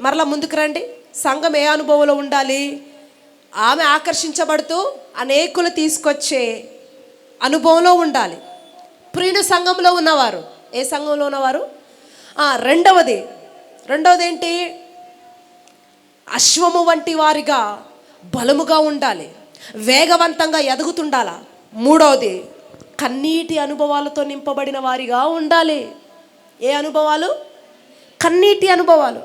S1: మరలా ముందుకు రండి, సంఘం ఏ అనుభవంలో ఉండాలి? ఆమె ఆకర్షించబడుతూ అనేకులు తీసుకొచ్చే అనుభవంలో ఉండాలి. ప్రియుని సంఘంలో ఉన్నవారు, ఏ సంఘంలో ఉన్నవారు? రెండవది ఏంటి? అశ్వము వంటి వారిగా బలముగా ఉండాలి, వేగవంతంగా ఎదుగుతుండాలా. మూడవది, కన్నీటి అనుభవాలతో నింపబడిన వారిగా ఉండాలి. ఏ అనుభవాలు? కన్నీటి అనుభవాలు.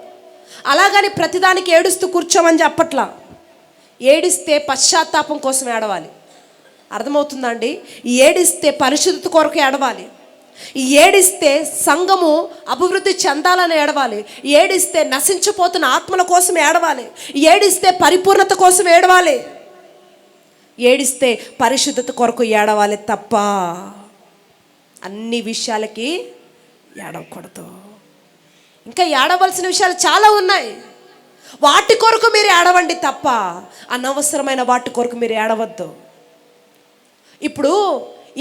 S1: అలాగని ప్రతిదానికి ఏడుస్తూ కూర్చోమని చెప్పట్లా. ఏడిస్తే పశ్చాత్తాపం కోసం ఏడవాలి. అర్థమవుతుందా అండి? ఏడిస్తే పరిశుద్ధత కొరకు ఏడవాలి. ఏడిస్తే సంఘము అభివృద్ధి చెందాలని ఏడవాలి. ఏడిస్తే నశించిపోతున్న ఆత్మల కోసం ఏడవాలి. ఏడిస్తే పరిపూర్ణత కోసం ఏడవాలి. ఏడిస్తే పరిశుద్ధత కొరకు ఏడవాలి తప్ప అన్ని విషయాలకి ఏడవకూడదు. ఇంకా ఏడవలసిన విషయాలు చాలా ఉన్నాయి. వాటి కొరకు మీరు ఏడవండి తప్ప అనవసరమైన వాటి కొరకు మీరు ఏడవద్దు. ఇప్పుడు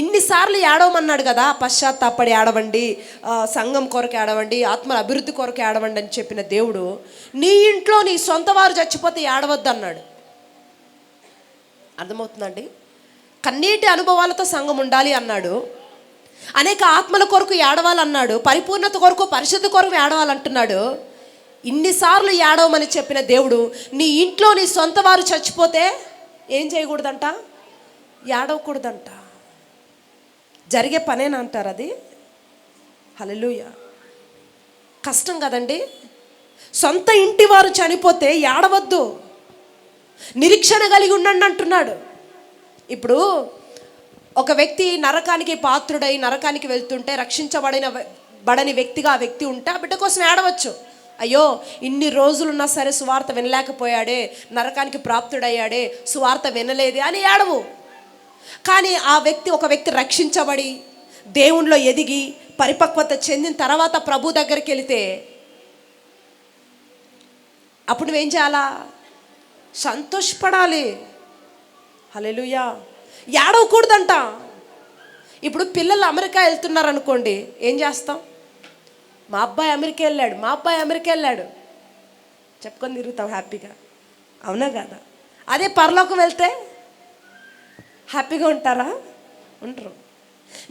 S1: ఇన్నిసార్లు ఏడవమన్నాడు కదా, పశ్చాత్తాపడి ఏడవండి, సంఘం కొరకు ఏడవండి, ఆత్మల అభివృద్ధి కొరకు ఏడవండి అని చెప్పిన దేవుడు, నీ ఇంట్లో నీ సొంత వారు చచ్చిపోతే ఏడవద్దు అన్నాడు. అర్థమవుతుందండి? కన్నీటి అనుభవాలతో సంఘం ఉండాలి అన్నాడు. అనేక ఆత్మల కొరకు ఏడవాలన్నాడు. పరిపూర్ణత కొరకు, పరిశుద్ధ కొరకు ఏడవాలంటున్నాడు. ఇన్నిసార్లు ఏడవమని చెప్పిన దేవుడు, నీ ఇంట్లో నీ సొంత వారు చచ్చిపోతే ఏం చేయకూడదంట? ఏడవకూడదంట. జరిగే పనేనా అంటారు అది? హల్లెలూయా. కష్టం కదండి. సొంత ఇంటి వారు చనిపోతే ఏడవద్దు, నిరీక్షణ కలిగి ఉండండి అంటున్నాడు. ఇప్పుడు ఒక వ్యక్తి నరకానికి పాత్రుడై నరకానికి వెళ్తుంటే, రక్షించబడని వ్యక్తిగా ఆ వ్యక్తి ఉంటే ఆ బిడ్డ కోసం ఏడవచ్చు. అయ్యో ఇన్ని రోజులున్నా సరే సువార్త వినలేకపోయాడే, నరకానికి ప్రాప్తుడయ్యాడే, సువార్త వినలేదే అని ఏడవు. కానీ ఒక వ్యక్తి రక్షించబడి దేవునిలో ఎదిగి పరిపక్వత చెందిన తర్వాత ప్రభు దగ్గరికి వెళితే అప్పుడు నువ్వేం చేయాలా? సంతోషపడాలి. హల్లెలూయా. ఏడవకూడదంట. ఇప్పుడు పిల్లలు అమెరికా వెళ్తున్నారు అనుకోండి, ఏం చేస్తాం? మా అబ్బాయి అమెరికా వెళ్ళాడు చెప్పుకొని తిరుగుతాం హ్యాపీగా, అవునా కదా? అదే పరలోకం వెళ్తే హ్యాపీగా ఉంటారా? ఉండరు.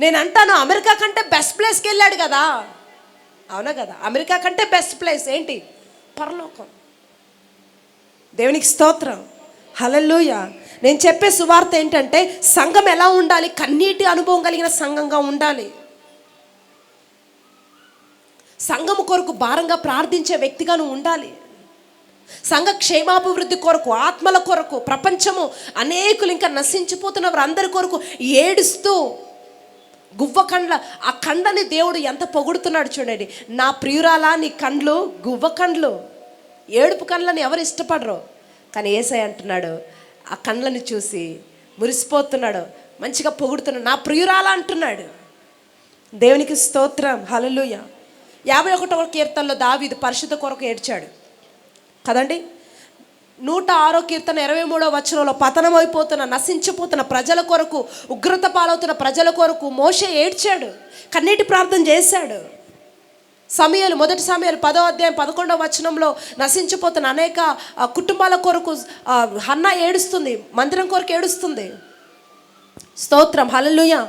S1: నేను అంటాను, అమెరికా కంటే బెస్ట్ ప్లేస్కి వెళ్ళాడు కదా, అవునా కదా? అమెరికా కంటే బెస్ట్ ప్లేస్ ఏంటి? పరలోకం. దేవునికి స్తోత్రం. హల్లెలూయా. నేను చెప్పే సువార్త ఏంటంటే, సంఘం ఎలా ఉండాలి? కన్నీటి అనుభవం కలిగిన సంఘంగా ఉండాలి. సంఘము కొరకు భారంగా ప్రార్థించే వ్యక్తిగా నువ్వు ఉండాలి. సంఘ క్షేమాభివృద్ధి కొరకు, ఆత్మల కొరకు, ప్రపంచము అనేకులు ఇంకా నశించిపోతున్న వారందరి కొరకు ఏడుస్తూ గువ్వ కండ్ల, ఆ కండ్లని దేవుడు ఎంత పొగుడుతున్నాడు చూడండి. నా ప్రియురాలా నీ కండ్లు గువ్వ కండ్లు. ఏడుపు కండ్లని ఎవరు ఇష్టపడరు, కానీ యేసయ్య అంటున్నాడు, ఆ కండ్లని చూసి మురిసిపోతున్నాడు, మంచిగా పొగుడుతున్నాడు, నా ప్రియురాలా అంటున్నాడు. దేవునికి స్తోత్రం. హల్లెలూయా. 51వ కీర్తనలో దావీదు పరిశుద్ధ కొరకు ఏడ్చాడు కదండి. 106వ కీర్తన 23వ వచనంలో పతనమైపోతున్న, నశించిపోతున్న ప్రజల కొరకు, ఉగ్రత పాలవుతున్న ప్రజల కొరకు మోషే ఏడ్చాడు, కన్నీటి ప్రార్థన చేశాడు. మొదటి సమూయేలు 10వ అధ్యాయం 11వ వచనంలో నశించిపోతున్న అనేక కుటుంబాల కొరకు హన్నా ఏడుస్తుంది, మందిరం కొరకు ఏడుస్తుంది. స్తోత్రం. హల్లెలూయా.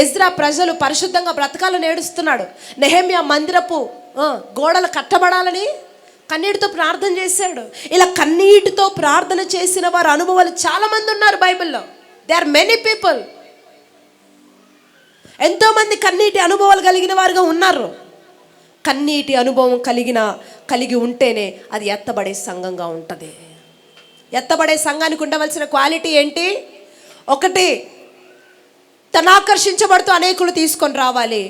S1: ఎజ్రా ప్రజలు పరిశుద్ధంగా బ్రతకాలని ఏడుస్తున్నాడు. నెహెమ్యా మందిరపు గోడలు కట్టబడాలని కన్నీటితో ప్రార్థన చేశాడు. ఇలా కన్నీటితో ప్రార్థన చేసిన వారి అనుభవాలు చాలామంది ఉన్నారు బైబిల్లో. They are many people. ఎంతోమంది కన్నీటి అనుభవాలు కలిగిన వారుగా ఉన్నారు. కన్నీటి అనుభవం కలిగి ఉంటేనే అది ఎత్తబడే సంఘంగా ఉంటుంది. ఎత్తబడే సంఘానికి ఉండవలసిన క్వాలిటీ ఏంటి? ఒకటి, తను ఆకర్షించబడుతూ అనేకులు తీసుకొని రావాలి.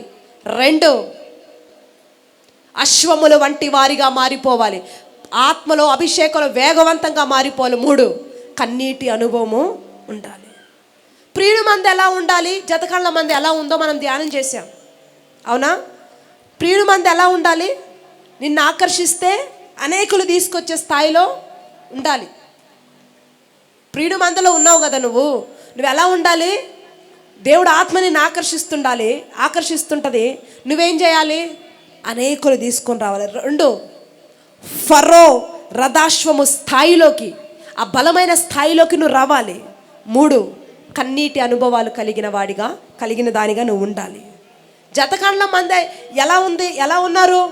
S1: 2, అశ్వములు వంటి వారిగా మారిపోవాలి, ఆత్మలో అభిషేకంలో వేగవంతంగా మారిపోవాలి. 3, కన్నీటి అనుభవము ఉండాలి. ప్రియుడి మంది ఎలా ఉండాలి, జతకళ్ళ మంది ఎలా ఉందో మనం ధ్యానం చేశాం, అవునా? ప్రియుడి మంది ఎలా ఉండాలి? నిన్ను ఆకర్షిస్తే అనేకులు తీసుకొచ్చే స్థాయిలో ఉండాలి. ప్రియుడి మందలో ఉన్నావు కదా నువ్వు ఎలా ఉండాలి? దేవుడు ఆత్మని ఆకర్షిస్తుంటుంది. నువ్వేం చేయాలి? అనేకులు తీసుకొని రావాలి. 2, ఫరో రథాశ్వము స్థాయిలోకి, ఆ బలమైన స్థాయిలోకి నువ్వు రావాలి. 3, కన్నీటి అనుభవాలు కలిగిన దానిగా నువ్వు ఉండాలి. జతకాండ్ల మంది ఎలా ఉన్నారు?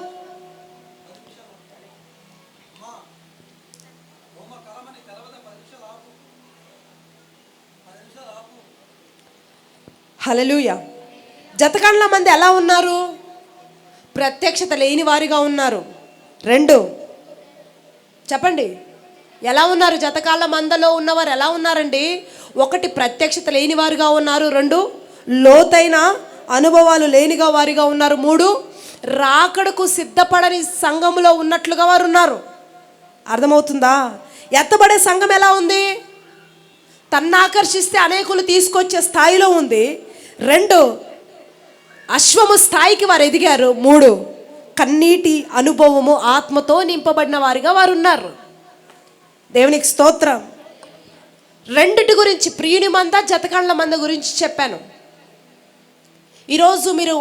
S1: హల్లెలూయా. జతకాండ్ల మంది ఎలా ఉన్నారు? ప్రత్యక్షత లేని వారిగా ఉన్నారు. 2, చెప్పండి, ఎలా ఉన్నారు? జతకాళ్ళ మందలో ఉన్నవారు ఎలా ఉన్నారండి? 1, ప్రత్యక్షత లేని వారుగా ఉన్నారు. 2, లోతైన అనుభవాలు లేనిగా వారిగా ఉన్నారు. 3, రాకడకు సిద్ధపడని సంఘములో ఉన్నట్లుగా వారు ఉన్నారు. అర్థమవుతుందా? ఎత్తబడే సంఘం ఎలా ఉంది? తన్ను ఆకర్షిస్తే అనేకులు తీసుకొచ్చే స్థాయిలో ఉంది. 2, అశ్వము స్థాయికి వారు ఎదిగారు. 3, కన్నీటి అనుభవము ఆత్మతో నింపబడిన వారిగా వారు ఉన్నారు. దేవునికి స్తోత్రం. 2 గురించి, ప్రియుని మంద, జతకాండ్ల మంద గురించి చెప్పాను. ఈరోజు మీరు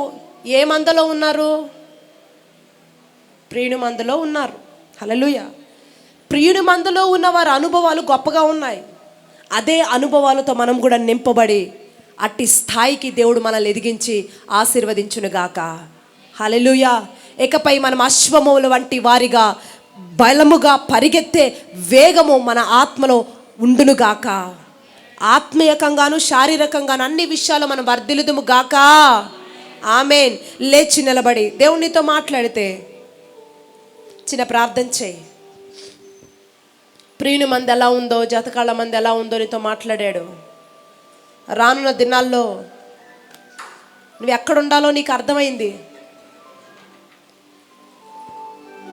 S1: ఏ మందలో ఉన్నారు? ప్రియుని మందలో ఉన్నారు. హల్లెలూయా. ప్రియుని మందలో ఉన్న వారి అనుభవాలు గొప్పగా ఉన్నాయి. అదే అనుభవాలతో మనం కూడా నింపబడి అట్టి స్థాయికి దేవుడు మనల్ని ఎదిగించి ఆశీర్వదించునుగాక. హల్లెలూయా. ఇకపై మనం అశ్వముల వంటి వారిగా బలముగా పరిగెత్తే వేగము మన ఆత్మలో ఉండునుగాక. ఆత్మీయకంగాను శారీరకంగాను అన్ని విషయాలు మనం వర్ధిల్లుదుము గాక. ఆమేన్. లేచి నిలబడి దేవునితో మాట్లాడితే చిన్న ప్రార్థన చేయి. ప్రియుని మంది ఎలా ఉందో, జతకాళ్ళ మంది ఎలా ఉందో నీతో మాట్లాడాడు. రానున్న దినాల్లో నువ్వు ఎక్కడుండాలో నీకు అర్థమైంది.